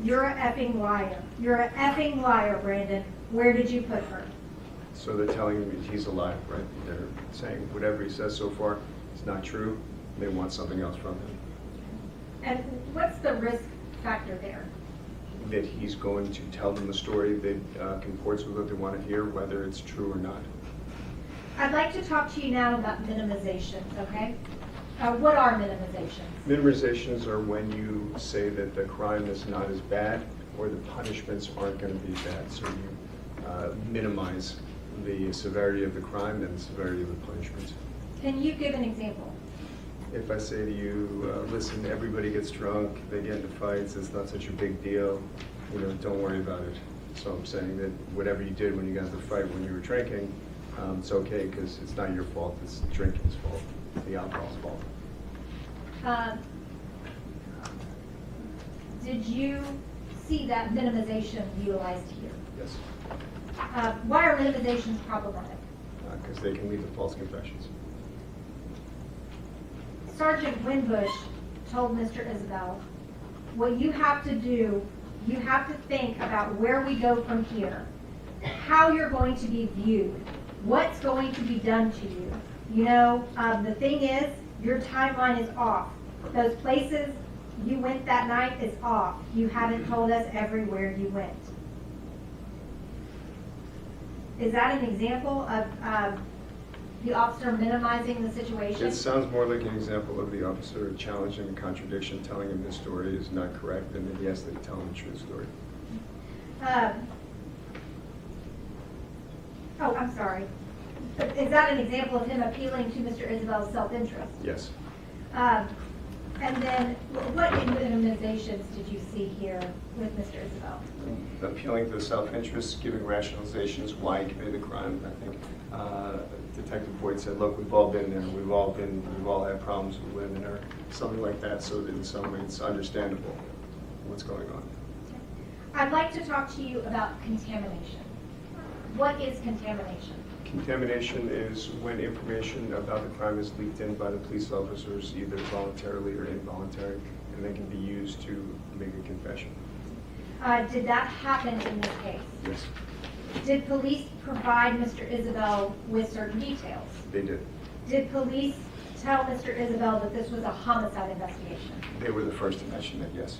you're a effing liar. You're a effing liar, Brandon. Where did you put her? So they're telling him that he's a liar, right? They're saying whatever he says so far is not true. They want something else from him. And what's the risk factor there? That he's going to tell them a story that comports with what they want to hear, whether it's true or not. I'd like to talk to you now about minimizations, okay? What are minimizations? Minimizations are when you say that the crime is not as bad or the punishments aren't going to be bad. So you minimize the severity of the crime and the severity of the punishment. Can you give an example? If I say to you, listen, everybody gets drunk, they get into fights, it's not such a big deal, don't worry about it. So I'm saying that whatever you did when you got into the fight when you were drinking, it's okay because it's not your fault, it's drinking's fault, the alcohol's fault. Did you see that minimization utilized here? Yes, Why are minimizations problematic? because they can lead to false confessions. Sergeant Winbush told Mr. Isabelle, what you have to do, you have to think about where we go from here, how you're going to be viewed, what's going to be done to you. The thing is, your timeline is off. Those places you went that night is off. You haven't told us everywhere you went. Is that an example of the officer minimizing the situation? It sounds more like an example of the officer challenging the contradiction, telling him his story is not correct, and then he has to tell him the true story. I'm sorry. Is that an example of him appealing to Mr. Isabel's self-interest? Yes. And then, what minimizations did you see here with Mr. Isabelle? Appealing to self-interest, giving rationalizations why he committed the crime. I think Detective Boyd said, look, we've all been there, we've all had problems with women or something like that, so that in some way it's understandable what's going on. I'd like to talk to you about contamination. What is contamination? Contamination is when information about the crime is leaked in by the police officers, either voluntarily or involuntary, and they can be used to make a confession. Did that happen in this case? Yes, Did police provide Mr. Isabelle with certain details? they did. Did police tell Mr. Isabelle that this was a homicide investigation? They were the first to mention that, yes.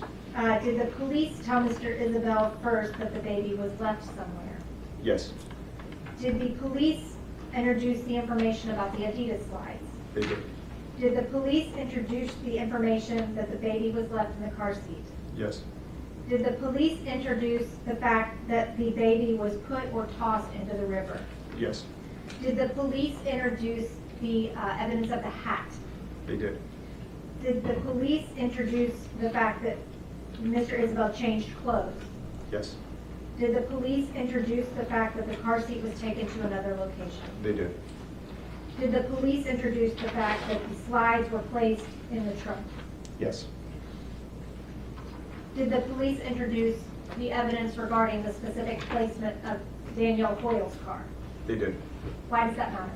Did the police tell Mr. Isabelle first that the baby was left somewhere? Yes, Did the police introduce the information about the Adidas slides? they did. Did the police introduce the information that the baby was left in the car seat? Yes, Did the police introduce the fact that the baby was put or tossed into the river? yes, Did the police introduce the evidence of the hat? they did. Did the police introduce the fact that Mr. Isabelle changed clothes? Yes, Did the police introduce the fact that the car seat was taken to another location? they did. Did the police introduce the fact that the slides were placed in the trunk? Yes, Did the police introduce the evidence regarding the specific placement of Danielle Hoyle's car? they did. Why does that matter?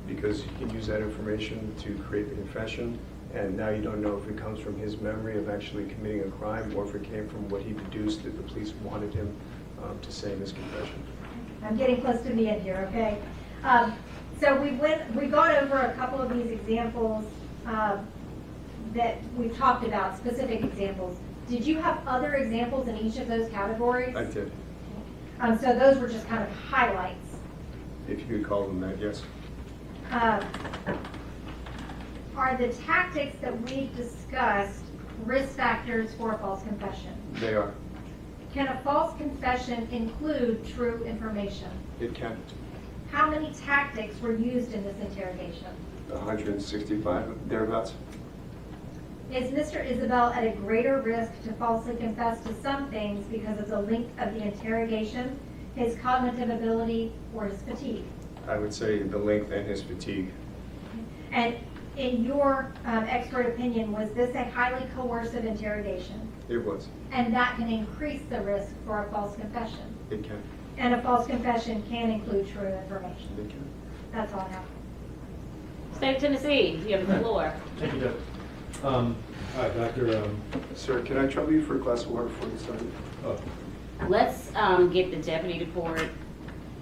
Because you can use that information to create the confession, and now you don't know if it comes from his memory of actually committing a crime or if it came from what he deduced that the police wanted him to say in his confession. I'm getting close to the end here, okay? So we gone over a couple of these examples that we've talked about, specific examples. Did you have other examples in each of those categories? I did. So those were just kind of highlights. If you could call them that, yes. Are the tactics that we've discussed risk factors for a false confession? They are. Can a false confession include true information? It can. how many tactics were used in this interrogation? 165, thereabouts. Is Mr. Isabelle at a greater risk to falsely confess to some things because of the length of the interrogation, his cognitive ability, or his fatigue? I would say the length and his fatigue. And in your expert opinion, was this a highly coercive interrogation? It was. And that can increase the risk for a false confession. It can. And a false confession can include true information. It can. That's all I have. State of Tennessee, you have the floor. Thank you, Jeff. All right, Doctor, Sir, can I trouble you for a glass of water before you start? oh, Let's get the deputy to pour it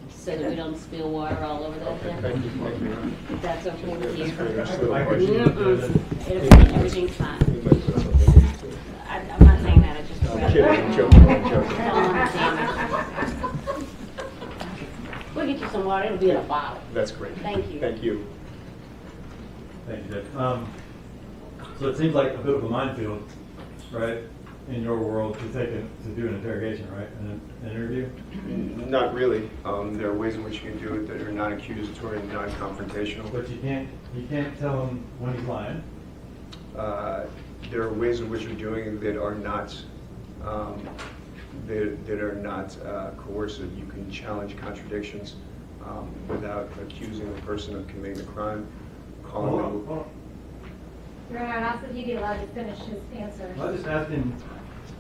so that we don't spill water all over that thing. Thank you. Thank you. If that's okay with you. I appreciate it. Everything's fine. You might put something in it, too. I'm not saying that, I just. I'm kidding, I'm joking, I'm joking. Don't understand me. We'll get you some water, it'll be in a bottle. That's great. Thank you. Thank you. thank you, Jeff. So it seems like a bit of a minefield, right, in your world to do an interrogation, right, an interview? Not really. There are ways in which you can do it that are non-accusatory and non-confrontational. But you can't tell him when he's lying. There are ways in which you're doing it that are not coercive. You can challenge contradictions without accusing the person of committing the crime. Hold on. Your Honor, I'd ask that he be allowed to finish his answer. I just asked him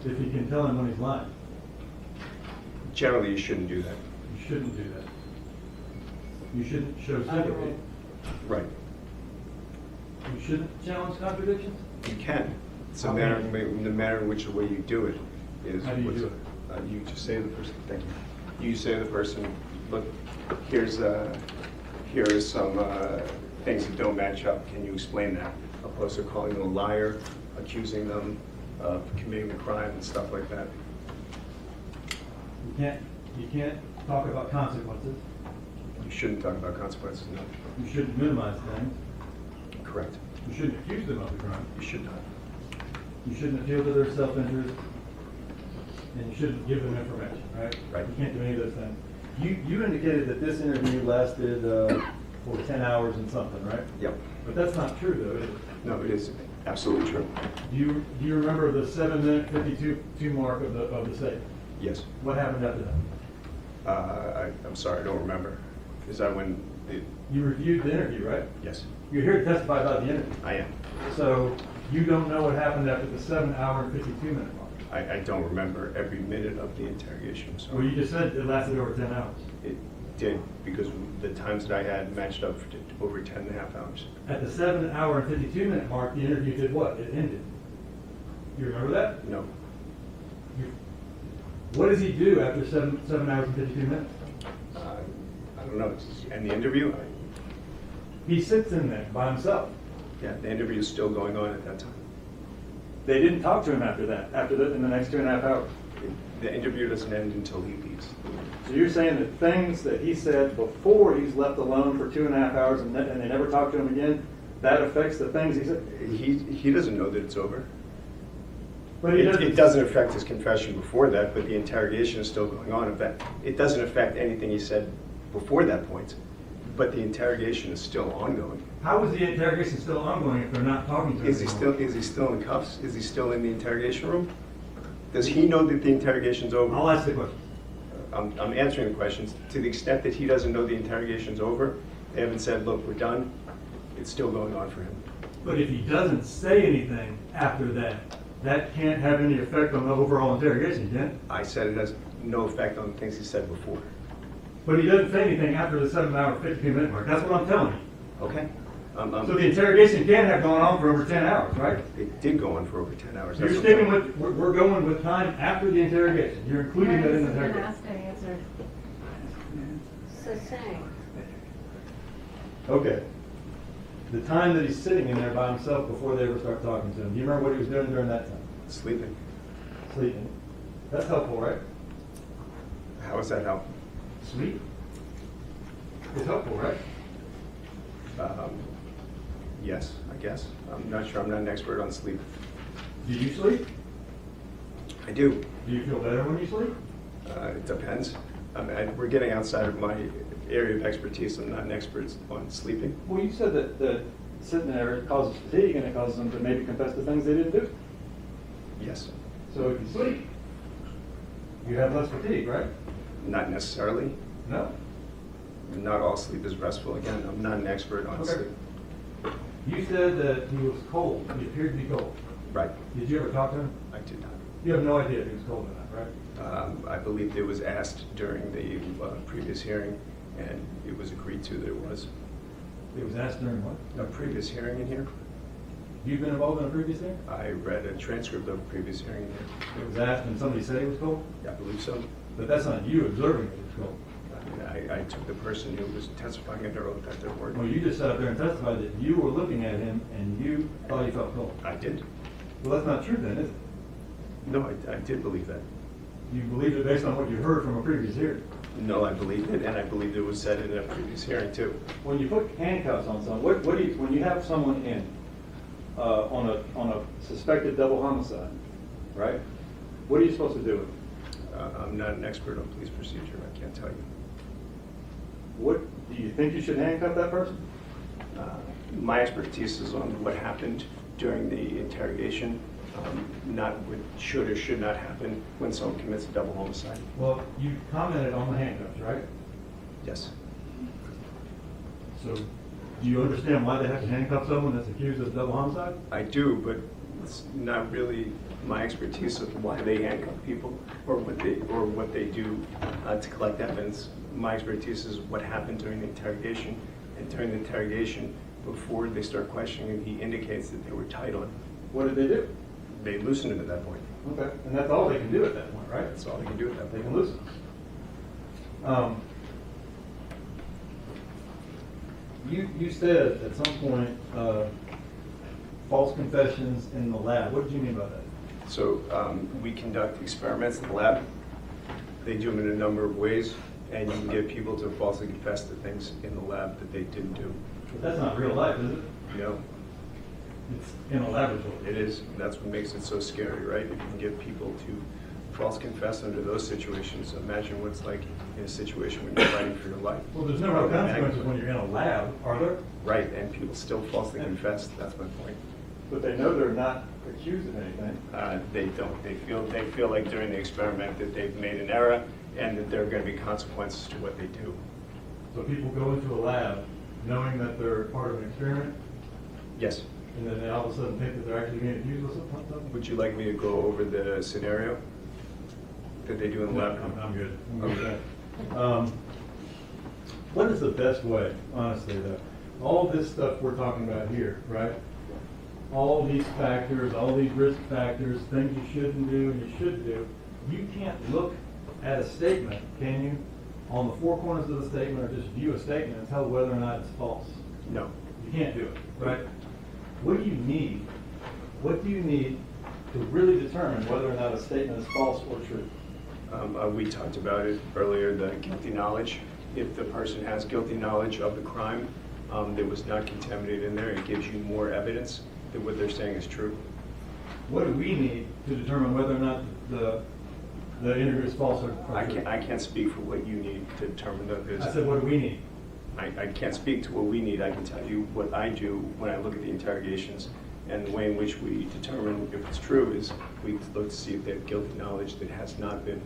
if you can tell him when he's lying. Generally, you shouldn't do that. You shouldn't do that. You shouldn't show sympathy. Right. You shouldn't challenge contradictions. You can. It's a How matter, can you? the manner in which the way you do it is. How do you do it? You just say to the person, thank you. You say to the person, look, here is some things that don't match up. Can you explain that? Opposed to calling them a liar, accusing them of committing the crime and stuff like that. You can't talk about consequences. You shouldn't talk about consequences, no. You shouldn't minimize things. Correct. You shouldn't accuse them of the crime. You should not. You shouldn't appeal to their self-interest. And you shouldn't give them information, right? Right. You can't do any of those things. You indicated that this interview lasted for 10 hours and something, right? Yep. But that's not true, though, is it? No, it is absolutely true. Do you remember the 7-minute 52 mark of the state? Yes. What happened after that? I'm sorry, I don't remember. Is that when You reviewed the interview, right? yes, You're here to testify about the interview. I am. So you don't know what happened after the 7-hour and 52-minute mark. I don't remember every minute of the interrogation. So Well, you just said it lasted over 10 hours. it did, because the times that I had matched up for over 10 and a half hours. At the 7-hour and 52-minute mark, the interview did what? It ended. You remember that? No. What does he do after 7 hours and 52 minutes? I don't know. And the interview? He sits in there by himself. Yeah, the interview is still going on at that time. They didn't talk to him after that, in the next 2.5 hours. The interview doesn't end until he leaves. So you're saying that things that he said before he's left alone for 2.5 hours and they never talked to him again, that affects the things he said? He doesn't know that it's over. But It doesn't affect his confession before that, but the interrogation is still going on. In fact, it doesn't affect anything he said before that point, but the interrogation is still ongoing. How is the interrogation still ongoing if they're not talking to him? Is he still in cuffs? Is he still in the interrogation room? Does he know that the interrogation's over? I'll ask the question. I'm answering the questions. To the extent that he doesn't know the interrogation's over, they haven't said, look, we're done. It's still going on for him. But if he doesn't say anything after that, that can't have any effect on the overall interrogation, can it? I said it has no effect on the things he said before. But he doesn't say anything after the 7-hour, 52-minute mark. That's what I'm telling you. Okay? So the interrogation can have gone on for over 10 hours, right? It did go on for over 10 hours. So you're That's sticking what- with, we're going with time after the interrogation. You're including that in the interrogation. Asked and answered. So same. Okay. The time that he's sitting in there by himself before they ever start talking to him, do you remember what he was doing during that time? Sleeping. Sleeping. That's helpful, right? How does that help? Sleep? It's helpful, right? Yes, I guess. I'm not sure. I'm not an expert on sleep. Do you sleep? I do. Do you feel better when you sleep? It depends. We're getting outside of my area of expertise. I'm not an expert on sleeping. Well, you said that sitting there causes fatigue and it causes them to maybe confess to things they didn't do. Yes. So if you sleep, you have less fatigue, right? Not necessarily. No. Not all sleep is restful. Again, I'm not an expert on Okay. sleep. You said that he was cold. He appeared to be cold. Right. Did you ever talk to him? I did not. You have no idea if he was cold or not, right? I believe it was asked during the previous hearing, and it was agreed to that it was. It was asked during what? A previous hearing in here? You've been involved in a previous hearing? I read a transcript of a previous hearing in here. It was asked and somebody said he was cold? I believe so. But that's not you observing that he was cold. I mean, I took the person who was testifying under oath at their word. Well, you just sat up there and testified that you were looking at him and you thought he felt cold. I did. Well, that's not true then, is it? No, I did believe that. You believed it based on what you heard from a previous hearing. No, I believed it, and I believed it was said in a previous hearing too. When you put handcuffs on someone, what do you, when you have someone in on a suspected double homicide, right? What are you supposed to do with them? I'm not an expert on police procedure. I can't tell you. What do you think you should handcuff that person? My expertise is on what happened during the interrogation, not what should or should not happen when someone commits a double homicide. Well, you commented on the handcuffs, right? Yes. So, do you understand why they have to handcuff someone that's accused of double homicide? I do, but it's not really my expertise of why they handcuff people or what they do to collect evidence. My expertise is what happened during the interrogation, and during the interrogation, before they start questioning him, he indicates that they were tied on. What did they do? They loosened him at that point. Okay, and that's all they can do at that point, right? That's all they can do at that They point. can loosen. You said at some point, false confessions in the lab. What did you mean by that? So we conduct experiments in the lab. They do them in a number of ways, and you can get people to falsely confess to things in the lab that they didn't do. But that's not real life, is it? No, It's in a laboratory. it is. That's what makes it so scary, right? If you can get people to false confess under those situations, imagine what's like in a situation when you're fighting for your life. Well, there's no real consequences when you're in a lab, are there? Right, and people still falsely confess. That's my point. But they know they're not accused of anything. They don't. They feel like during the experiment that they've made an error and that there are going to be consequences to what they do. So people go into a lab knowing that they're part of an experiment, Yes. and then they all of a sudden think that they're actually being accused of something? Would you like me to go over the scenario that they do in the lab? I'm good. I'm good with that. What is the best way, honestly, though? All this stuff we're talking about here, right? All these factors, all these risk factors, things you shouldn't do and you should do. You can't look at a statement, can you, on the four corners of the statement, or just view a statement and tell whether or not it's false? No. You can't do it, right? What do you need? What do you need to really determine whether or not a statement is false or true? We talked about it earlier, the guilty knowledge. If the person has guilty knowledge of the crime that was not contaminated in there, it gives you more evidence that what they're saying is true. What do we need to determine whether or not the interview is false or true? I can't speak for what you need to determine that there's... I said, what do we need? I can't speak to what we need. I can tell you what I do when I look at the interrogations, and the way in which we determine if it's true is we look to see if they have guilty knowledge that has not been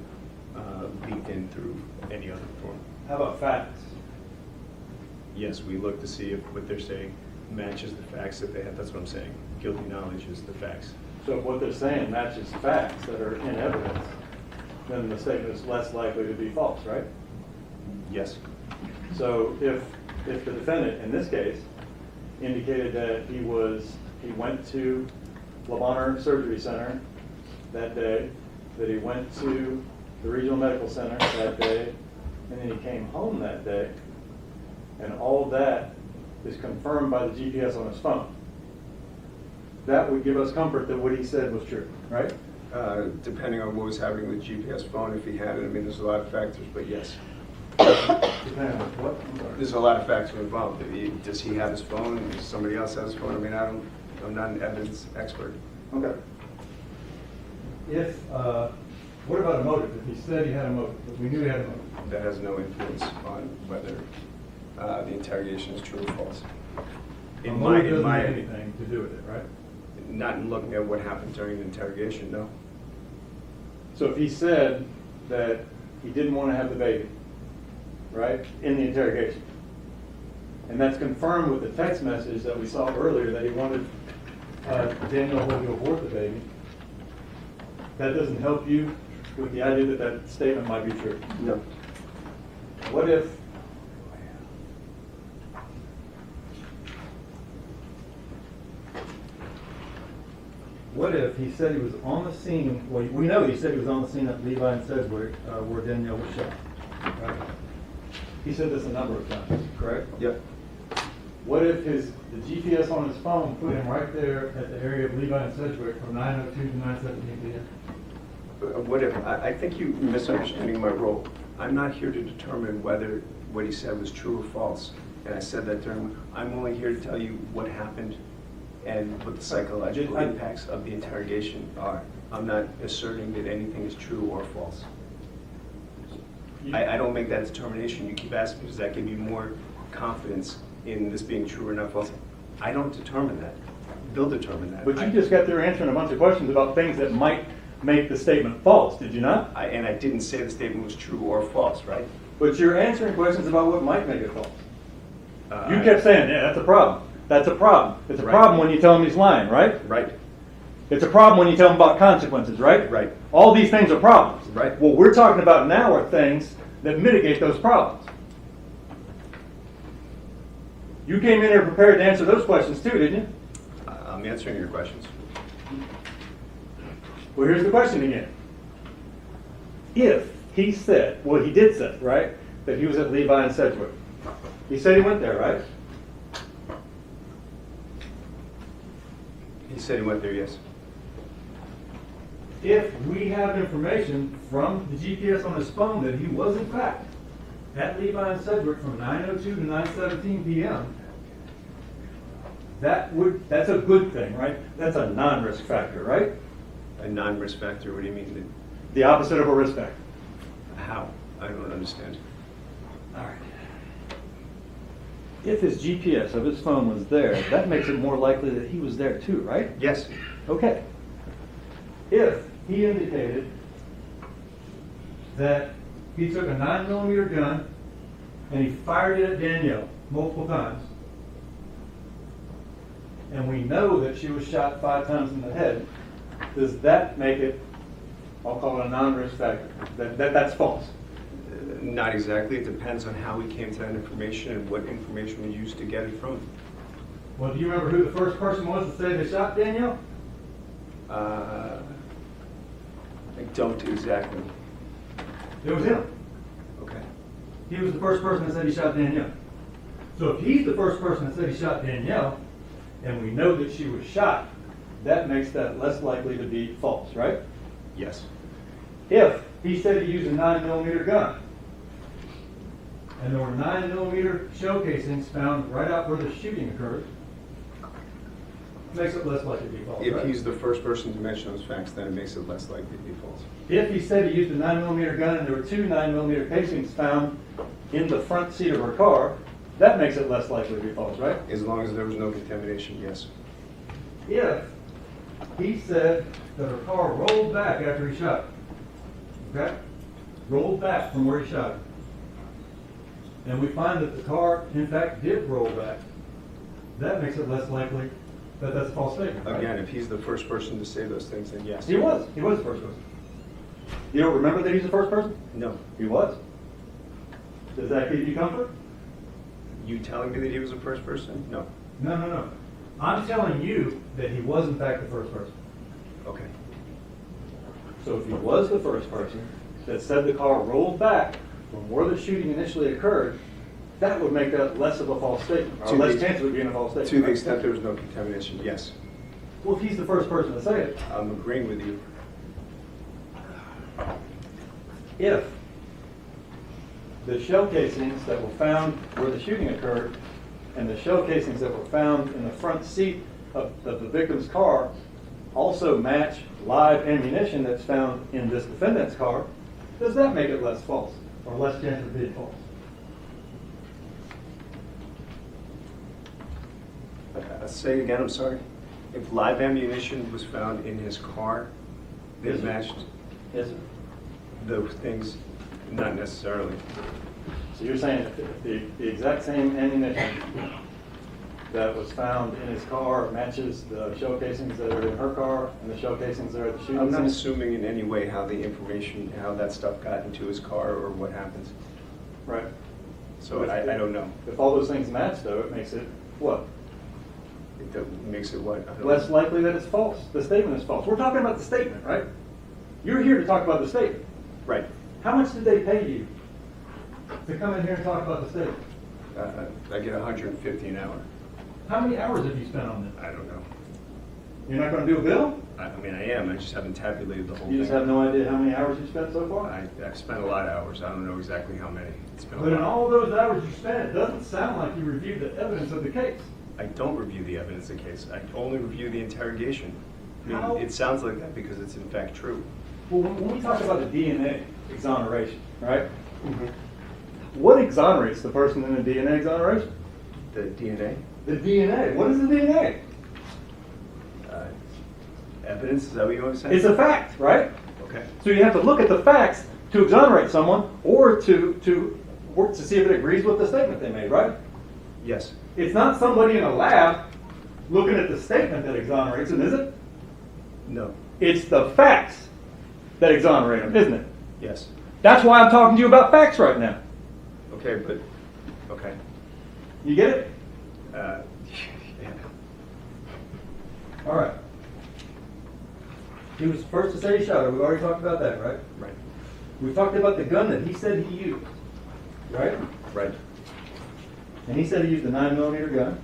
leaked in through any other form. How about facts? Yes, we look to see if what they're saying matches the facts that they have. That's what I'm saying. Guilty knowledge is the facts. So if what they're saying matches facts that are in evidence, then the statement is less likely to be false, right? Yes. So if the defendant, in this case, indicated that he went to Le Bonheur Surgery Center that day, that he went to the Regional Medical Center that day, and then he came home that day, and all of that is confirmed by the GPS on his phone, that would give us comfort that what he said was true, right? Depending on what was happening with the GPS phone, if he had it, I mean, there's a lot of factors, but yes. Depending on what? I'm sorry. There's a lot of factors involved. Does he have his phone? Does somebody else have his phone? I mean, I'm not an evidence expert. Okay. What about a motive? If he said he had a motive, if we knew he had a motive, that has no influence on whether the interrogation is true or false. A motive doesn't have anything to do with it, right? Not in looking at what happened during the interrogation, no. So if he said that he didn't want to have the baby, right, in the interrogation, and that's confirmed with the text message that we saw earlier that he wanted Danielle to abort the baby, that doesn't help you with the idea that that statement might be true. No. What if he said he was on the scene, well, we know he said he was on the scene at Levi and Sedgwick where Danielle was shot, right? He said this a number of times, correct? Yep. What if the GPS on his phone put him right there at the area of Levi and Sedgwick from 9:02 to 9:17 p.m.? What if, I think you're misunderstanding my role. I'm not here to determine whether what he said was true or false. And I said that during, I'm only here to tell you what happened and what the psychological impacts of the interrogation are. I'm not asserting that anything is true or false. I don't make that determination. You keep asking, does that give you more confidence in this being true or not false? I don't determine that. They'll determine that. But you just got there answering a bunch of questions about things that might make the statement false, did you not? And I didn't say the statement was true or false, right? But you're answering questions about what might make it false. You kept saying, yeah, that's a problem. That's a problem. It's a Right. problem when you tell him he's lying, right? Right, It's a problem when you tell him about consequences, right? right, All these things are problems. Right. What we're talking about now are things that mitigate those problems. You came in here prepared to answer those questions too, didn't you? I'm answering your questions. Well, here's the question again. If he said, well, he did say, right, that he was at Levi and Sedgwick. He said he went there, right? He said he went there, yes. If we have information from the GPS on his phone that he was in fact at Levi and Sedgwick from 9:02 to 9:17 p.m., that's a good thing, right? That's a non-risk factor, right? A non-risk factor, what do you mean? The opposite of a risk factor. How? I don't understand. All right. If his GPS of his phone was there, that makes it more likely that he was there too, right? Yes. Okay. If he indicated that he took a 9mm gun and he fired it at Danielle multiple times, and we know that she was shot 5 times in the head, does that make it, I'll call it a non-risk factor? That's false. Not exactly. It depends on how we came to that information and what information we used to get it from. Well, do you remember who the first person was to say they shot Danielle? I don't exactly. It was him. Okay. He was the first person that said he shot Danielle. So if he's the first person that said he shot Danielle, and we know that she was shot, that makes that less likely to be false, right? Yes. If he said he used a 9mm gun, and there were 9mm shell casings found right out where the shooting occurred, makes it less likely to be false, If right? he's the first person to mention those facts, then it makes it less likely to be false. If he said he used a 9mm gun and there were 2 9mm casings found in the front seat of her car, that makes it less likely to be false, right? As long as there was no contamination, yes. If he said that her car rolled back after he shot her, okay? Rolled back from where he shot her. And we find that the car, in fact, did roll back. That makes it less likely that that's a false statement, right? Again, if he's the first person to say those things, then yes. He was. He was the first person. You don't remember that he's the first person? No. He was. Does that give you comfort? You telling me that he was the first person? No. No. I'm telling you that he was, in fact, the first person. Okay. So if he was the first person that said the car rolled back from where the shooting initially occurred, that would make that less of a false statement, or less chance of it being a false statement. To the right? extent there was no contamination, yes. Well, if he's the first person to say it. I'm agreeing with you. If the shell casings that were found where the shooting occurred and the shell casings that were found in the front seat of the victim's car also match live ammunition that's found in this defendant's car, does that make it less false or less chance of being false? Say again, I'm sorry. If live ammunition was found in his car that Yes, sir. matched Yes, sir. those things, not necessarily. So you're saying if the exact same ammunition that was found in his car matches the shell casings that are in her car and the shell casings that are at the shooting I'm not scene? assuming in any way how the information, how that stuff got into his car or what happens. Right. So I don't know. If all those things match, though, it makes it what? It makes it what? I don't Less know. likely that it's false. The statement is false. We're talking about the statement, right? You're here to talk about the statement. Right. How much did they pay you to come in here and talk about the statement? I get 150 an hour. How many hours have you spent on this? I don't know. You're not going to do a bill? I mean, I am. I just haven't tabulated the whole thing. You just have no idea how many hours you spent so far? I've spent a lot of hours. I don't know exactly how many. It's been a But in lot. all those hours you spent, it doesn't sound like you reviewed the evidence of the case. I don't review the evidence of the case. I only review the interrogation. I How- mean, it sounds like that because it's in fact true. Well, when we talk about the DNA exoneration, right? What exonerates the person in the DNA exoneration? The DNA, The DNA. What is the DNA? evidence, is that what you want to say? It's a fact, right? Okay. So you have to look at the facts to exonerate someone or to work to see if it agrees with the statement they made, right? Yes. It's not somebody in a lab looking at the statement that exonerates them, is it? No. It's the facts that exonerate them, isn't it? Yes. That's why I'm talking to you about facts right now. Okay, but, okay. You get it? Yeah. All right. He was the first to say he shot her. We've already talked about that, right? Right. We've talked about the gun that he said he used, right? Right. And he said he used a 9mm gun,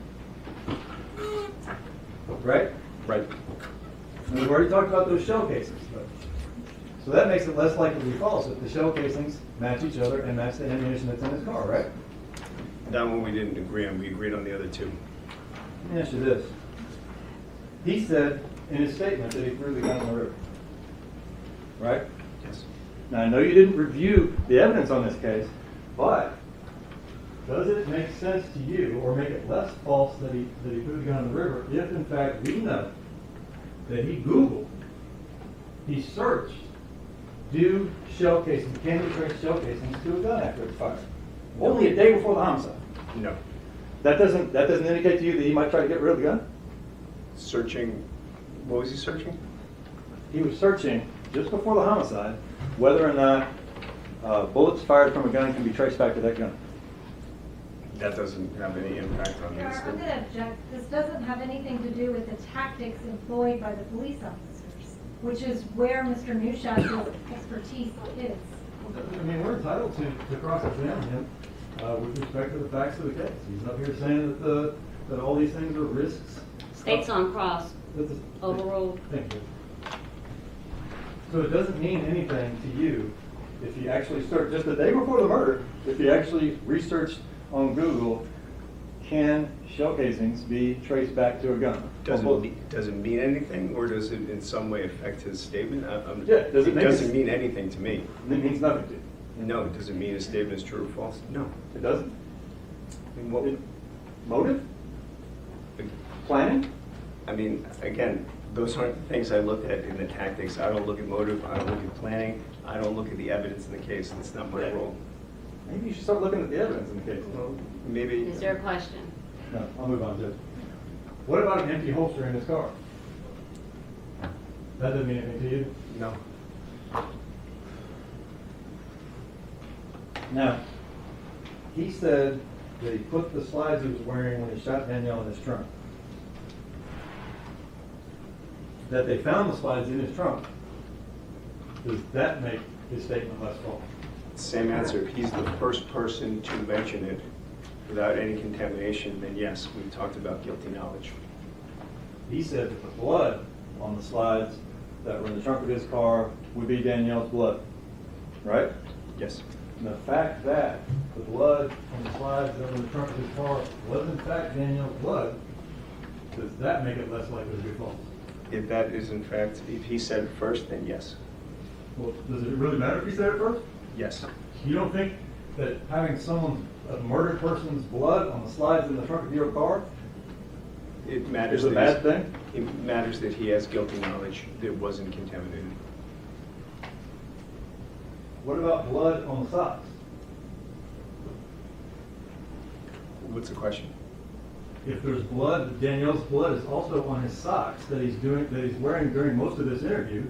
right? Right. And we've already talked about those shell casings. So that makes it less likely to be false if the shell casings match each other and match the ammunition that's in his car, right? That one we didn't agree on. We agreed on the other two. Let me ask you this. He said in his statement that he threw the gun in the river, right? Yes. Now, I know you didn't review the evidence on this case, but does it make sense to you or make it less false that he threw the gun in the river if, in fact, we know that he Googled, he searched, do shell casings, can you trace shell casings to a gun after it's fired? Only a day before the homicide. No. That doesn't indicate to you that he might try to get rid of the gun? Searching, what was he searching? He was searching just before the homicide whether or not bullets fired from a gun can be traced back to that gun. That doesn't have any impact on Your this. Honor, I'm going to object. This doesn't have anything to do with the tactics employed by the police officers, which is where Mr. Neuschatz's expertise is. I mean, we're entitled to cross-examine him with respect to the facts of the case. He's up here saying that all these things are risks. States on cross, overruled. Thank you. So it doesn't mean anything to you if you actually search, just the day before the murder, if you actually researched on Google, can shell casings be traced back to a gun? Does it mean anything, or does it in some way affect his statement? Yeah, does it It make doesn't it- mean anything to me. It means nothing to you. No, does it mean his statement is true or false? No. It doesn't? I mean, what, Motive? Planning? I mean, again, those aren't the things I look at in the tactics. I don't look at motive, I don't look at planning, I don't look at the evidence in the case. That's not my Yeah. role. Maybe you should start looking at the evidence in the case. Well, maybe. Is there a question? No, I'll move on, Judge. What about an empty holster in his car? That doesn't mean anything to you? No. Now, he said that he put the slides he was wearing when he shot Danielle in his trunk. That they found the slides in his trunk. Does that make his statement less false? Same answer. If he's the first person to mention it without any contamination, then yes, we talked about guilty knowledge. He said that the blood on the slides that were in the trunk of his car would be Danielle's blood, right? Yes. And the fact that the blood on the slides that were in the trunk of his car was in fact Danielle's blood, does that make it less likely to be false? If that is in fact, if he said it first, then yes. Well, does it really matter if he said it first? Yes. You don't think that having a murdered person's blood on the slides in the trunk of your car It matters. is a that bad he's- thing? It matters that he has guilty knowledge that it wasn't contaminated. What about blood on the socks? What's the question? If there's blood, Danielle's blood is also on his socks that he's wearing during most of this interview,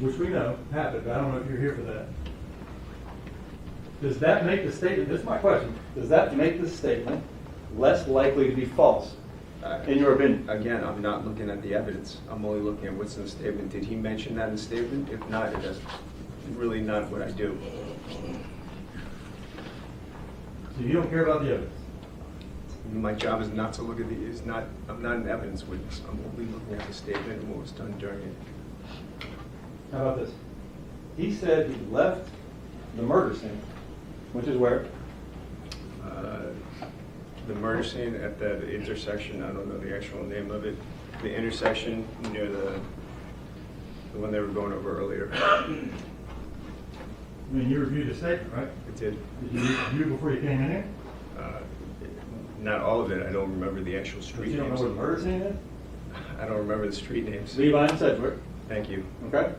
which we know happened, but I don't know if you're here for that. Does that make the statement, this is my question, does that make the statement less likely to be false, in your opinion? Again, I'm not looking at the evidence. I'm only looking at what's in the statement. Did he mention that in the statement? If not, it doesn't, really not what I do. So you don't care about the evidence? My job is not to look at I'm not an evidence witness. I'm only looking at the statement and what was done during it. How about this? He said he left the murder scene, which is where? The murder scene at that intersection, I don't know the actual name of it, the intersection near the one they were going over earlier. I mean, you reviewed the statement, right? It did. Did you review before you came in here? Not all of it. I don't remember the actual But street you don't know names. where the murder scene is? I don't remember the street names. Levi and Sedgwick. Thank you. Okay?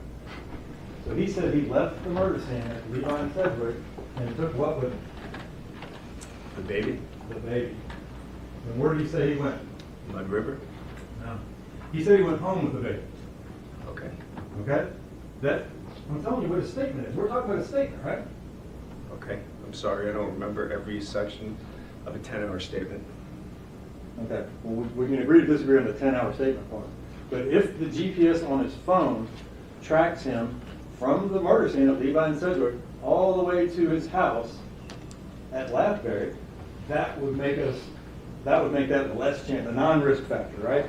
So he said he left the murder scene at Levi and Sedgwick and took what with him? The baby? The baby. And where did he say he went? Mud River? No. He said he went home with the baby. Okay. Okay? I'm telling you what a statement is. We're talking about a statement, right? Okay. I'm sorry. I don't remember every section of a 10-hour statement. Okay. Well, we can agree to disagree on the 10-hour statement part. But if the GPS on his phone tracks him from the murder scene at Levi and Sedgwick all the way to his house at Lathbury, that would make that less chance, a non-risk factor, right?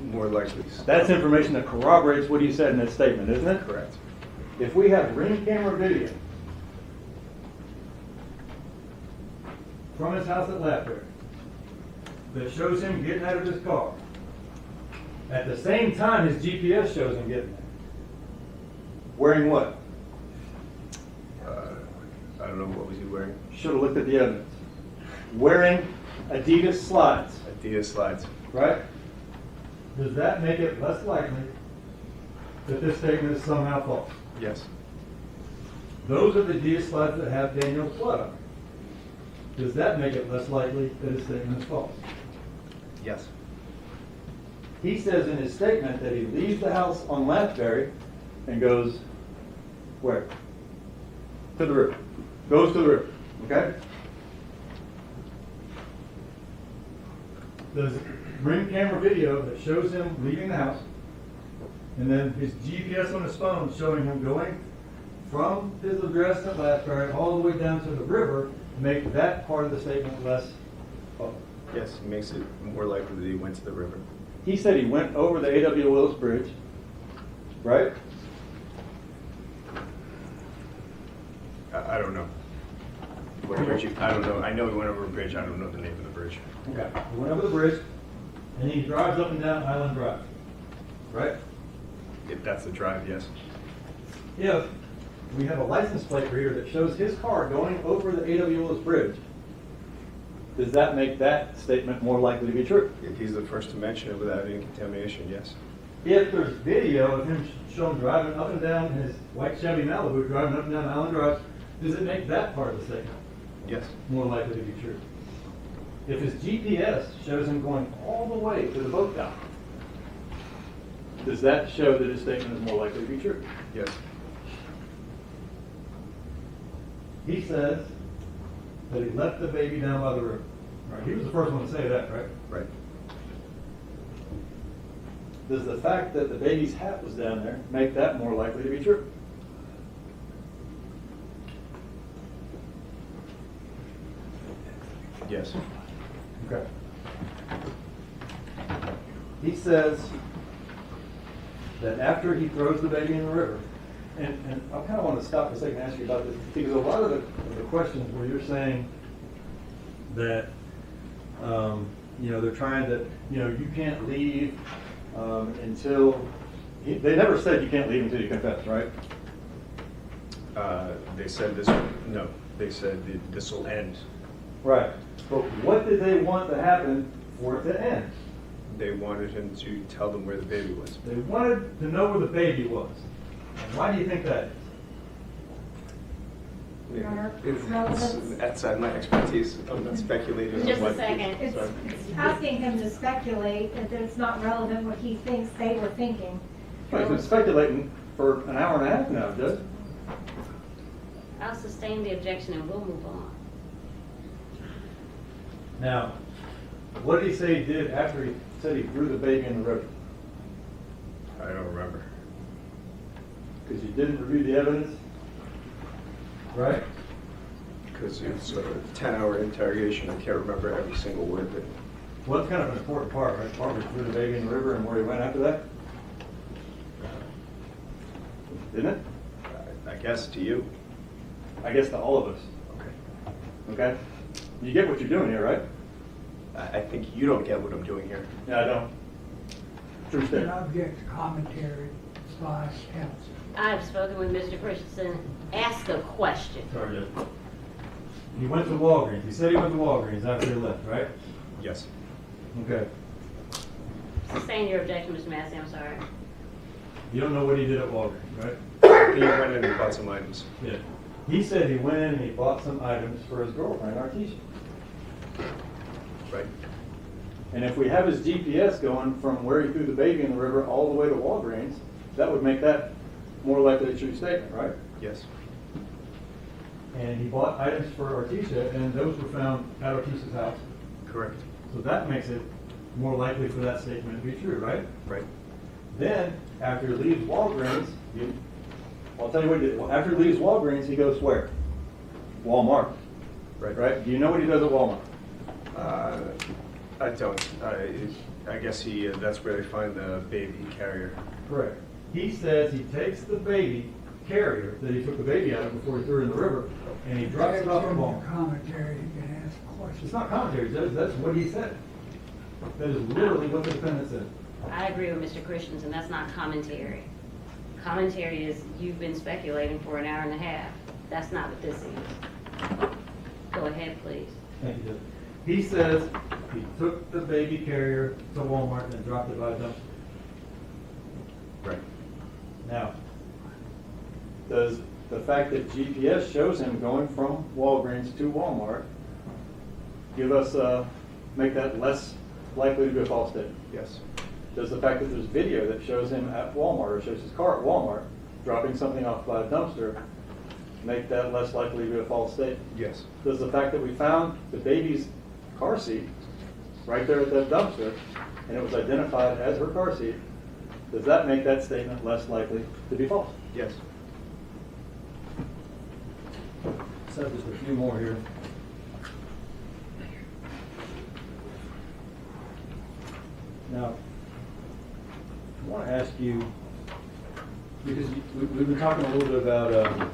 More likely. That's information that corroborates what he said in his statement, isn't it? Correct. If we have ring camera video from his house at Lathbury that shows him getting out of his car, at the same time his GPS shows him getting there, wearing what? I don't know. What was he wearing? Should have looked at the evidence. Wearing Adidas slides, Adidas slides. right? Does that make it less likely that this statement is somehow false? Yes. Those are the Adidas slides that have Daniel's blood on them. Does that make it less likely that his statement is false? Yes. He says in his statement that he leaves the house on Lathbury and goes where? To the river. Goes to the river, okay? Does ring camera video that shows him leaving the house and then his GPS on his phone showing him going from his address at Lathbury all the way down to the river make that part of the statement less false? Yes. It makes it more likely that he went to the river. He said he went over the A.W. Willis Bridge, right? I don't know. What bridge? I don't know. I know he went over a bridge. I don't know the name of the bridge. Okay. He went over the bridge and he drives up and down Island Drive, right? If that's the drive, yes. If we have a license plate here that shows his car going over the A.W. Willis Bridge, does that make that statement more likely to be true? If he's the first to mention it without any contamination, yes. If there's video of him shown driving up and down his white Chevy Malibu, driving up and down Island Drive, does it make that part of the statement Yes. more likely to be true? If his GPS shows him going all the way to the boat dock, does that show that his statement is more likely to be true? Yes. He says that he left the baby down by the river. Right. He was the first one to say that, right? Right. Does the fact that the baby's hat was down there make that more likely to be true? Yes. Okay. He says that after he throws the baby in the river, and I kind of want to stop for a second and ask you about this, because a lot of the questions where you're saying that, they're trying to, you can't leave until, they never said you can't leave until you confess, right? They said this, no, they said this will end. Right. But what did they want to happen for it to end? They wanted him to tell them where the baby was. They wanted to know where the baby was. And why do you think that is? Your Honor, It's relevance. outside my expertise. I'm not speculating on Just a what. second. It's Sorry. asking him to speculate that it's not relevant what he thinks they were thinking. Well, he's been speculating for an hour and a half now, Judge. I'll sustain the objection and we'll move on. Now, what did he say he did after he said he threw the baby in the river? I don't remember. Because you didn't review the evidence? Right? Because it's a 10-hour interrogation. I can't remember every single word of it. Well, that's kind of an important part, right? Part where he threw the baby in the river and where he went after that? Didn't it? I guess to you. I guess to all of us. Okay. Okay? You get what you're doing here, right? I think you don't get what I'm doing here. Yeah, I don't. True An statement. object to commentary by counsel. I've spoken with Mr. Christensen. Ask a question. Sorry, Judge. He went to Walgreens. He said he went to Walgreens after he left, right? Yes. Okay. Sustain your objection, Mr. Massey, I'm sorry. You don't know what he did at Walgreens, right? He went in and bought some items. Yeah. He said he went in and he bought some items for his girlfriend, Artesia. Right. And if we have his GPS going from where he threw the baby in the river all the way to Walgreens, that would make that more likely a true statement, right? Yes. And he bought items for Artesia, and those were found at Artesia's house. Correct. So that makes it more likely for that statement to be true, right? Right. Then, after he leaves Walgreens, I'll tell you what he did. After he leaves Walgreens, he goes where? Walmart. Right. Right? Do you know what he does at Walmart? I don't. I guess that's where they find the baby carrier. Correct. He says he takes the baby carrier that he took the baby out of before he threw it in the river, and he drops it off at Walmart. Commentary, you can ask questions. It's not commentary, Judge. That's what he said. That is literally what the defendant said. I agree with Mr. Christensen, that's not commentary. Commentary is, you've been speculating for an hour and a half. That's not what this is. Go ahead, please. Thank you, Judge. He says he took the baby carrier to Walmart and dropped it by a dumpster. Right. Now, does the fact that GPS shows him going from Walgreens to Walmart give us, make that less likely to be a false statement? Yes. Does the fact that there's video that shows him at Walmart, or shows his car at Walmart, dropping something off by a dumpster, make that less likely to be a false statement? Yes. Does the fact that we found the baby's car seat right there at that dumpster, and it was identified as her car seat, does that make that statement less likely to be false? Yes. So just a few more here. Now, I want to ask you, because we've been talking a little bit about,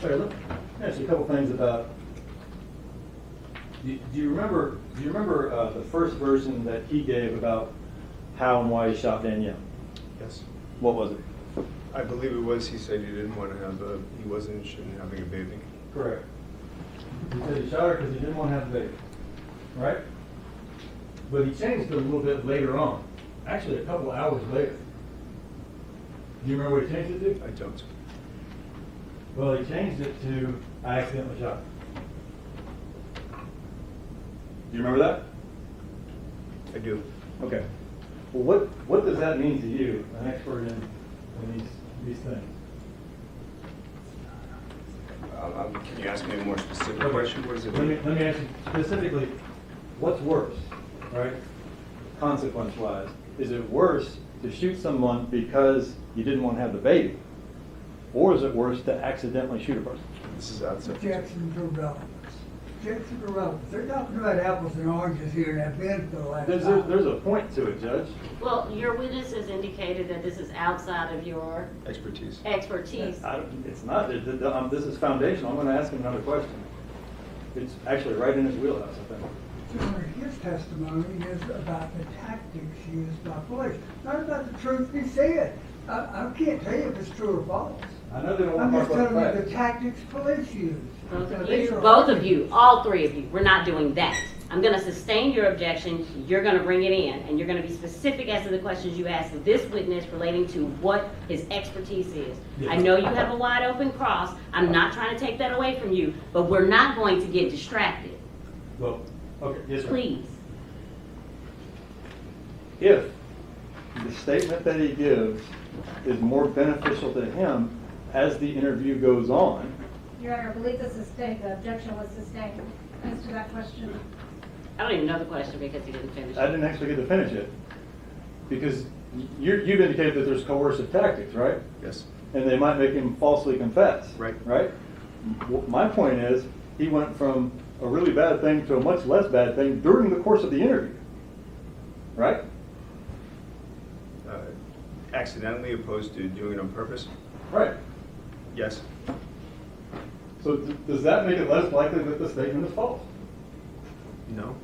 sorry, let me ask you a couple things about, do you remember the first version that he gave about how and why he shot Danielle? Yes. What was it? I believe it was. He said he didn't want to have he wasn't interested in having a baby. Correct. He said he shot her because he didn't want to have a baby, right? But he changed it a little bit later on, actually a couple hours later. Do you remember what he changed it to? I don't. Well, he changed it to, I accidentally shot her. Do you remember that? I do. Okay. Well, what does that mean to you, an expert in these things? Can you ask me a more specific question? What does it Let mean? me ask you specifically, what's worse, right? Consequence-wise, is it worse to shoot someone because you didn't want to have the baby? Or is it worse to accidentally shoot a person? This is outside. Objections are relevant. Objections are relevant. They're talking about apples and oranges here and have been for the last hour. There's a point to it, Judge. Well, your witness has indicated that this is outside of your Expertise. expertise. It's not. This is foundational. I'm going to ask him another question. It's actually right in his wheelhouse, I think. Your Honor, his testimony is about the tactics used by police, not about the truth he said. I can't tell you if it's true or false. I know they don't I'm want just to talk telling about you the the facts. tactics police use. Both of you, all three of you, we're not doing that. I'm gonna sustain your objection, you're gonna bring it in, and you're gonna be specific as to the questions you ask of this witness relating to what his expertise is. I know you have a wide open cross, I'm not trying to take that away from you, but we're not going to get distracted, Well, okay, yes, sir. please. If the statement that he gives is more beneficial to him as the interview goes on, Your Honor, I believe the objection was sustained as to that question. I don't even know the question because he didn't finish I it. didn't actually get to finish it. Because you've indicated that there's coercive tactics, right? Yes. And they might make him falsely confess. Right. Right? My point is, he went from a really bad thing to a much less bad thing during the course of the interview. Right? Accidentally opposed to doing it on purpose? Right. Yes. So does that make it less likely that the statement is false? No.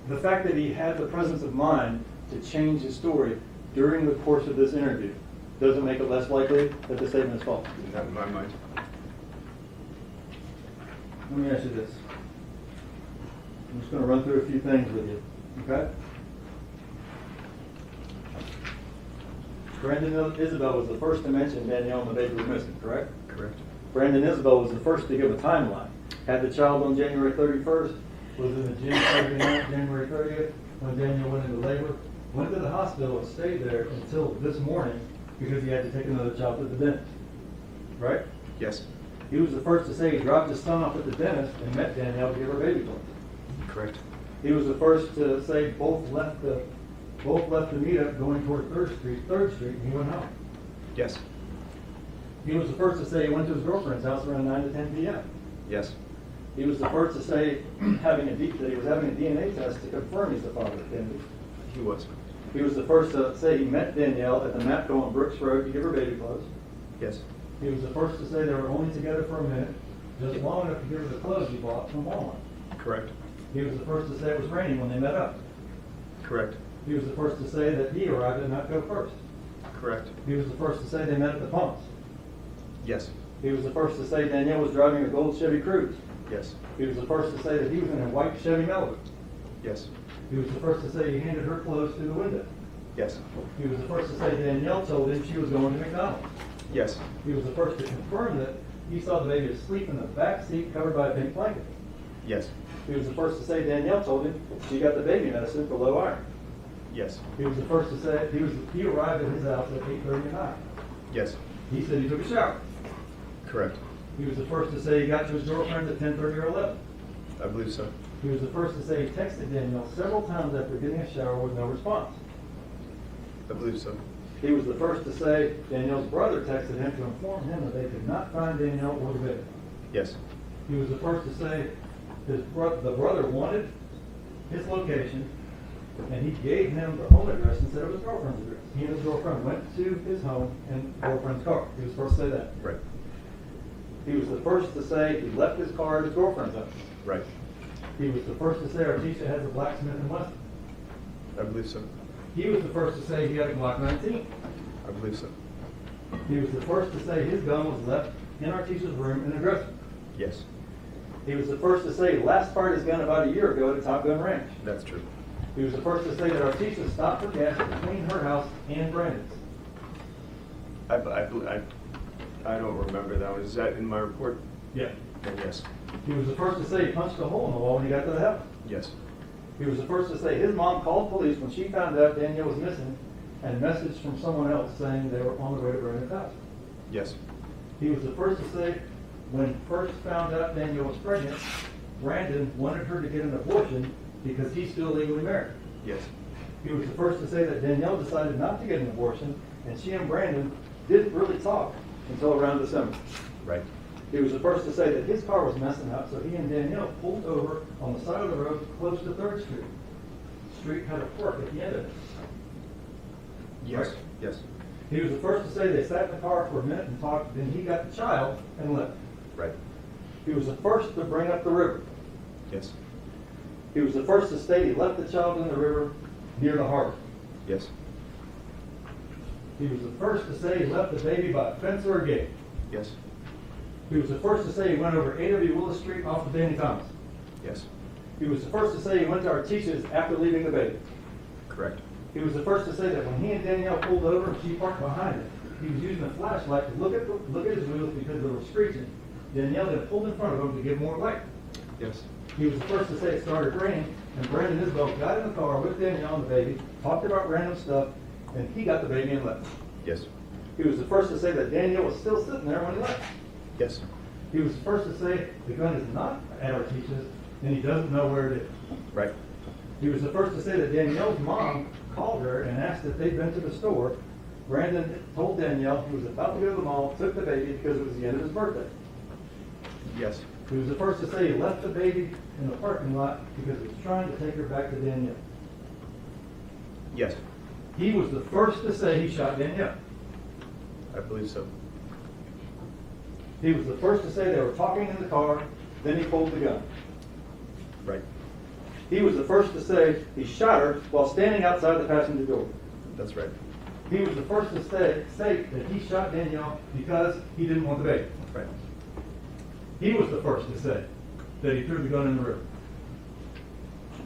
The fact that he had the presence of mind to change his story during the course of this interview doesn't make it less likely that the statement is false. Not in my mind. Let me ask you this. I'm just going to run through a few things with you, okay? Brandon Isabelle was the first to mention Danielle and the baby was missing, correct? Correct. Brandon Isabelle was the first to give a timeline. Had the child on January 31st, was in the gym Saturday night, January 30th, when Danielle went into labor, went to the hospital and stayed there until this morning because he had to take another child to the dentist, right? Yes. He was the first to say he dropped his son off at the dentist and met Danielle to give her baby clothes. Correct. He was the first to say both left the meetup going toward 3rd Street, and he went home. Yes. He was the first to say he went to his girlfriend's house around 9 to 10 p.m. Yes. He was the first to say that he was having a DNA test to confirm he's the father of Kennedy. He was. He was the first to say he met Danielle at the Mapco on Brooks Road to give her baby clothes. Yes. He was the first to say they were only together for a minute, just long enough to give her the clothes he bought from Walmart. Correct. He was the first to say it was raining when they met up. Correct. He was the first to say that he arrived at Mapco first. Correct. He was the first to say they met at the pumps. Yes. He was the first to say Danielle was driving a gold Chevy Cruze. Yes. He was the first to say that he was in a white Chevy Malibu. Yes. He was the first to say he handed her clothes through the window. Yes. He was the first to say Danielle told him she was going to McDonald's. Yes. He was the first to confirm that he saw the baby asleep in the back seat covered by a pink blanket. Yes. He was the first to say Danielle told him she got the baby medicine for low iron. Yes. He was the first to say he arrived at his house at 8:30 at night. Yes. He said he took a shower. Correct. He was the first to say he got to his girlfriend at 10:30 or 11. I believe so. He was the first to say he texted Danielle several times after getting a shower with no response. I believe so. He was the first to say Danielle's brother texted him to inform him that they could not find Danielle or the baby. Yes. He was the first to say the brother wanted his location, and he gave him the home address instead of his girlfriend's address. He and his girlfriend went to his home in girlfriend's car. He was the first to say that. Right. He was the first to say he left his car at his girlfriend's house. Right. He was the first to say Artesia has a blacksmith in Weston. I believe so. He was the first to say he had a Glock 19. I believe so. He was the first to say his gun was left in Artesia's room in the dressing room. Yes. He was the first to say he last fired his gun about a year ago at Top Gun Ranch. That's true. He was the first to say that Artesia stopped for gas between her house and Brandon's. I don't remember that one. Is that in my report? Yeah. Then yes. He was the first to say he punched a hole in the wall when he got to the house. Yes. He was the first to say his mom called police when she found out Danielle was missing and messaged from someone else saying they were on the way to Brandon's house. Yes. He was the first to say when first found out Danielle was pregnant, Brandon wanted her to get an abortion because he's still legally married. Yes. He was the first to say that Danielle decided not to get an abortion, and she and Brandon didn't really talk until around December. Right. He was the first to say that his car was messing up, so he and Danielle pulled over on the side of the road close to 3rd Street. The street had a fork at the end of it. Yes. Right. Yes. He was the first to say they sat in the car for a minute and talked, then he got the child and left. Right. He was the first to bring up the river. Yes. He was the first to state he left the child in the river near the harbor. Yes. He was the first to say he left the baby by a fence or a gate. Yes. He was the first to say he went over A.W. Willis Street off of Danny Thomas. Yes. He was the first to say he went to Artesia's after leaving the baby. Correct. He was the first to say that when he and Danielle pulled over and she parked behind him, he was using a flashlight to look at his wheels because they were screeching. Danielle then pulled in front of him to give more light. Yes. He was the first to say it started raining, and Brandon and Isabelle got in the car with Danielle and the baby, talked about random stuff, and he got the baby and left. Yes. He was the first to say that Danielle was still sitting there when he left. Yes. He was the first to say the gun is not at Artesia's, and he doesn't know where it is. Right. He was the first to say that Danielle's mom called her and asked if they'd been to the store. Brandon told Danielle he was about to go to the mall, took the baby because it was the end of his birthday. Yes. He was the first to say he left the baby in the parking lot because he was trying to take her back to Danielle. Yes. He was the first to say he shot Danielle. I believe so. He was the first to say they were talking in the car, then he pulled the gun. Right. He was the first to say he shot her while standing outside the passenger door. That's right. He was the first to say that he shot Danielle because he didn't want the baby. Right. He was the first to say that he threw the gun in the river.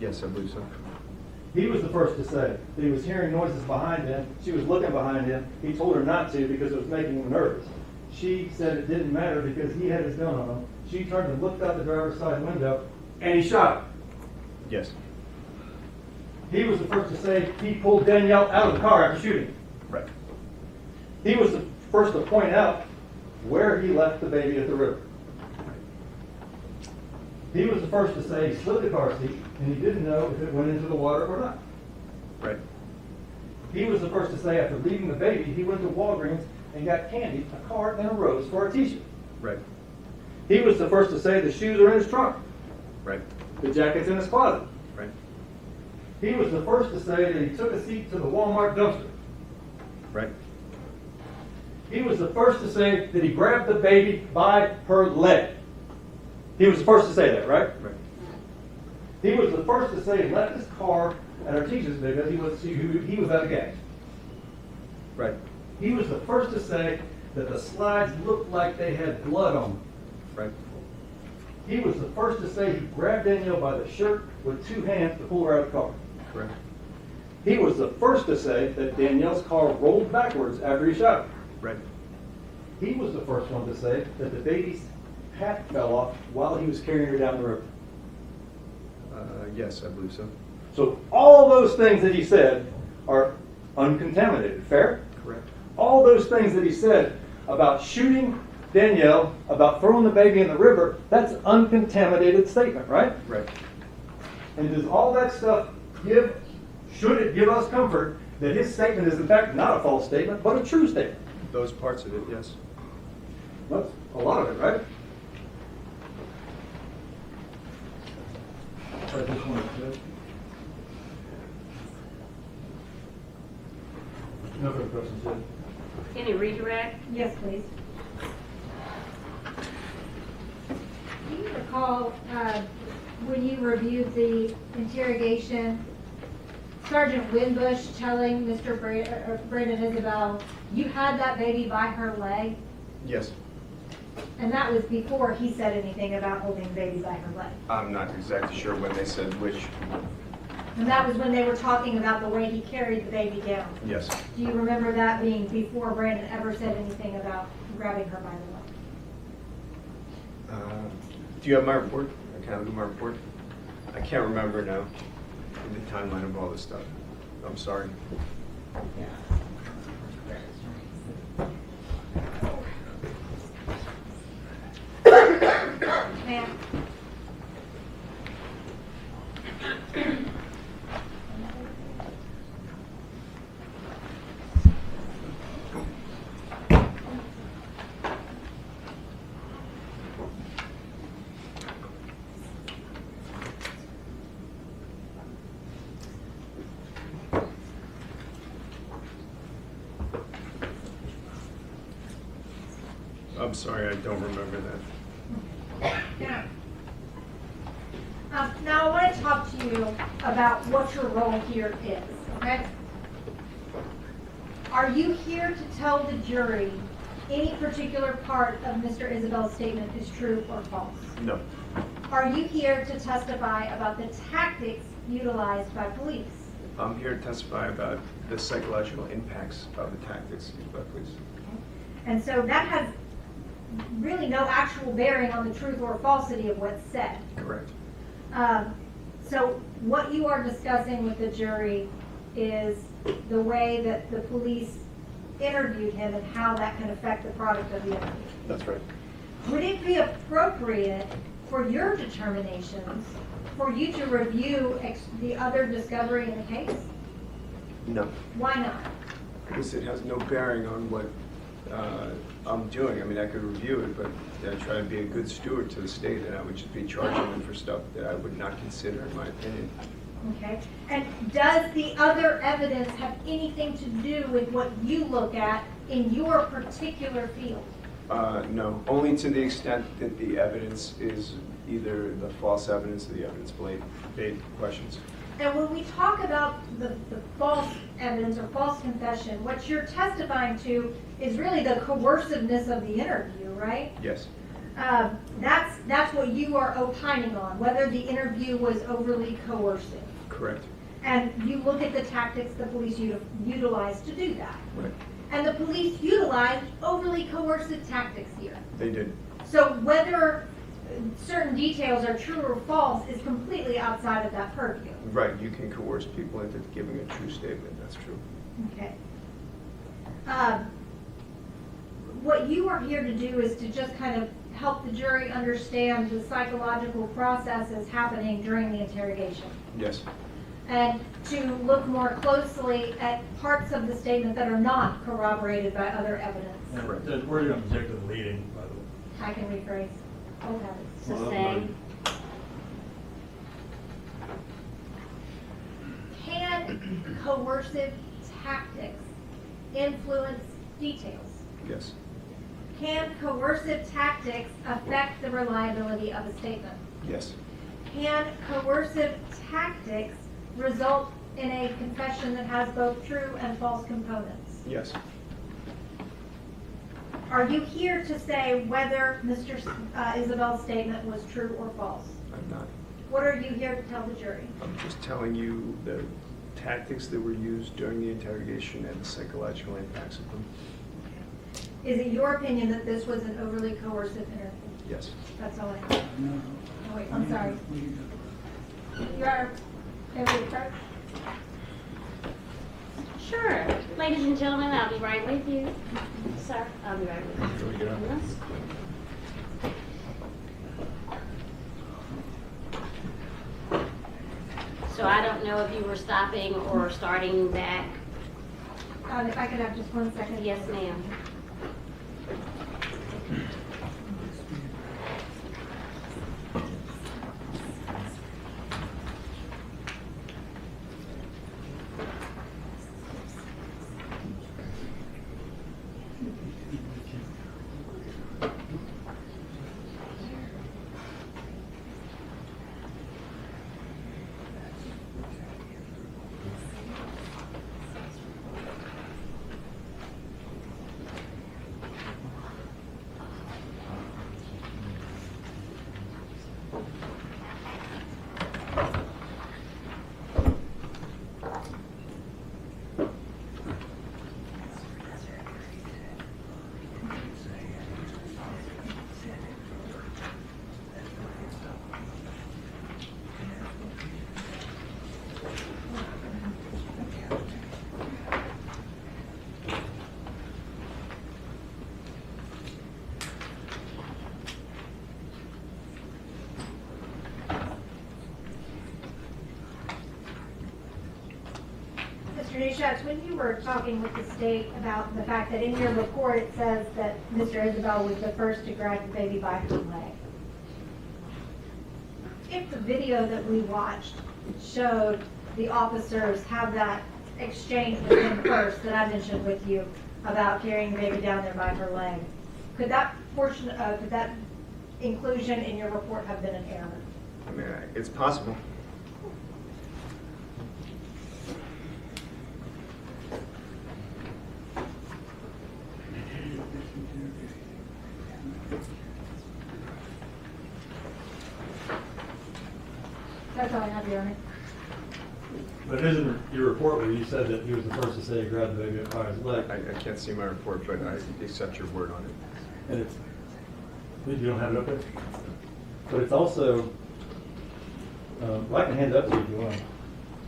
Yes, I believe so. He was the first to say that he was hearing noises behind him. She was looking behind him. He told her not to because it was making him nervous. She said it didn't matter because he had his gun on him. She turned and looked out the driver's side window, and he shot her. Yes. He was the first to say he pulled Danielle out of the car after shooting. Right. He was the first to point out where he left the baby at the river. He was the first to say he slid the car seat and he didn't know if it went into the water or not. Right. He was the first to say after leaving the baby, he went to Walgreens and got candy, a card, and a rose for Artesia. Right. He was the first to say the shoes are in his trunk, Right. the jacket's in his closet. Right. He was the first to say that he took a seat to the Walmart dumpster. Right. He was the first to say that he grabbed the baby by her leg. He was the first to say that, right? Right. He was the first to say he left his car at Artesia's because he was out of gas. Right. He was the first to say that the slides looked like they had blood on them. Right. He was the first to say he grabbed Danielle by the shirt with two hands to pull her out of the car. Correct. He was the first to say that Danielle's car rolled backwards after he shot her. Right. He was the first one to say that the baby's hat fell off while he was carrying her down the river. Yes, I believe so. So all those things that he said are uncontaminated. Fair? Correct. All those things that he said about shooting Danielle, about throwing the baby in the river, that's uncontaminated statement, right? Right. And does all that stuff should it give us comfort that his statement is in fact not a false statement, but a true statement? Those parts of it, yes. That's a lot of it, right? I just wanted to- No further questions, Jim? Any redirect? Yes, please. Do you recall when you reviewed the interrogation, Sergeant Winbush telling Mr. Brandon Isabelle, you had that baby by her leg? Yes. And that was before he said anything about holding the baby by her leg. I'm not exactly sure when they said which. And that was when they were talking about the way he carried the baby down. Yes. Do you remember that being before Brandon ever said anything about grabbing her by the leg? Do you have my report? Can I look at my report? I can't remember now the timeline of all this stuff. I'm sorry. Ma'am? I'm sorry, I don't remember that. Yeah. Now I want to talk to you about what your role here is, okay? Are you here to tell the jury any particular part of Mr. Isabelle's statement is true or false? No. Are you here to testify about the tactics utilized by police? I'm here to testify about the psychological impacts of the tactics used by police. And so that has really no actual bearing on the truth or falsity of what's said. Correct. So what you are discussing with the jury is the way that the police interviewed him and how that can affect the product of the interview. That's right. Would it be appropriate for your determinations for you to review the other discovery in the case? No. Why not? Because it has no bearing on what I'm doing. I mean, I could review it, but I try to be a good steward to the state, and I would just be charging them for stuff that I would not consider, in my opinion. Okay. And does the other evidence have anything to do with what you look at in your particular field? No, only to the extent that the evidence is either the false evidence or the evidence-based questions. And when we talk about the false evidence or false confession, what you're testifying to is really the coerciveness of the interview, right? Yes. That's what you are opining on, whether the interview was overly coercive. Correct. And you look at the tactics the police utilized to do that. Right. And the police utilized overly coercive tactics here. They did. So whether certain details are true or false is completely outside of that purview. Right, you can coerce people into giving a true statement, that's true. Okay. What you are here to do is to just kind of help the jury understand the psychological processes happening during the interrogation. Yes. And to look more closely at parts of the statement that are not corroborated by other evidence. Correct. Judge, where do you object to the leading, by the way? I can rephrase. Oh, heavens. So Well, say, Can coercive tactics influence details? Yes. Can coercive tactics affect the reliability of a statement? Yes. Can coercive tactics result in a confession that has both true and false components? Yes. Are you here to say whether Mr. Isabelle's statement was true or false? I'm not. What are you here to tell the jury? I'm just telling you the tactics that were used during the interrogation and the psychological impacts of them. Is it your opinion that this was an overly coercive interview? Yes. That's all I have. No. Oh, wait, I'm sorry. Your Honor, may we approach? sure. Ladies and gentlemen, I'll be right with you. Sir, I'll be right with you. Can we get up? Yes. So I don't know if you were stopping or starting back. If I could have just 1 second. Yes, ma'am. Mr. Neuschatz, when you were talking with the state about the fact that in your report it says that Mr. Isabelle was the first to grab the baby by her leg, if the video that we watched showed the officers have that exchange with him first that I mentioned with you about carrying the baby down there by her leg, could that portion, could that inclusion in your report have been an error? I mean, it's possible. have you on it. But it isn't your report where you said that he was the first to say he grabbed the baby by his leg. I can't see my report, but I accept your word on it. And it's, you don't have it up there? But it's also, I can hand it up to you if you want.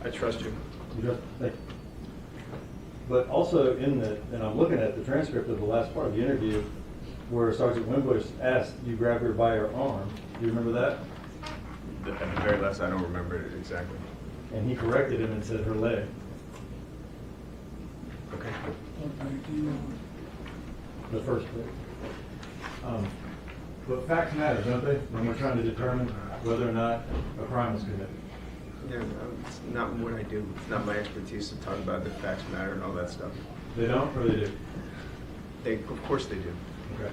I trust you. You just, thank you. But also in the, and I'm looking at the transcript of the last part of the interview where Sergeant Wimbush asked, you grabbed her by her arm. Do you remember that? At the very last, I don't remember it exactly. And he corrected him and said her leg. Okay. The first bit. But facts matter, don't they? When we're trying to determine whether or not a crime was committed. Yeah, it's not what I do. It's not my expertise to talk about the facts matter and all that stuff. They don't, or they do? Of course they do. Okay.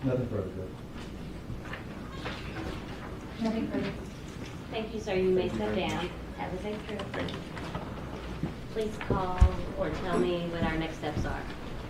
Nothing further, Judge. Nothing further. Thank you, sir. You may step down. Have a safe trip. Thank you. Please call or tell me what our next steps are.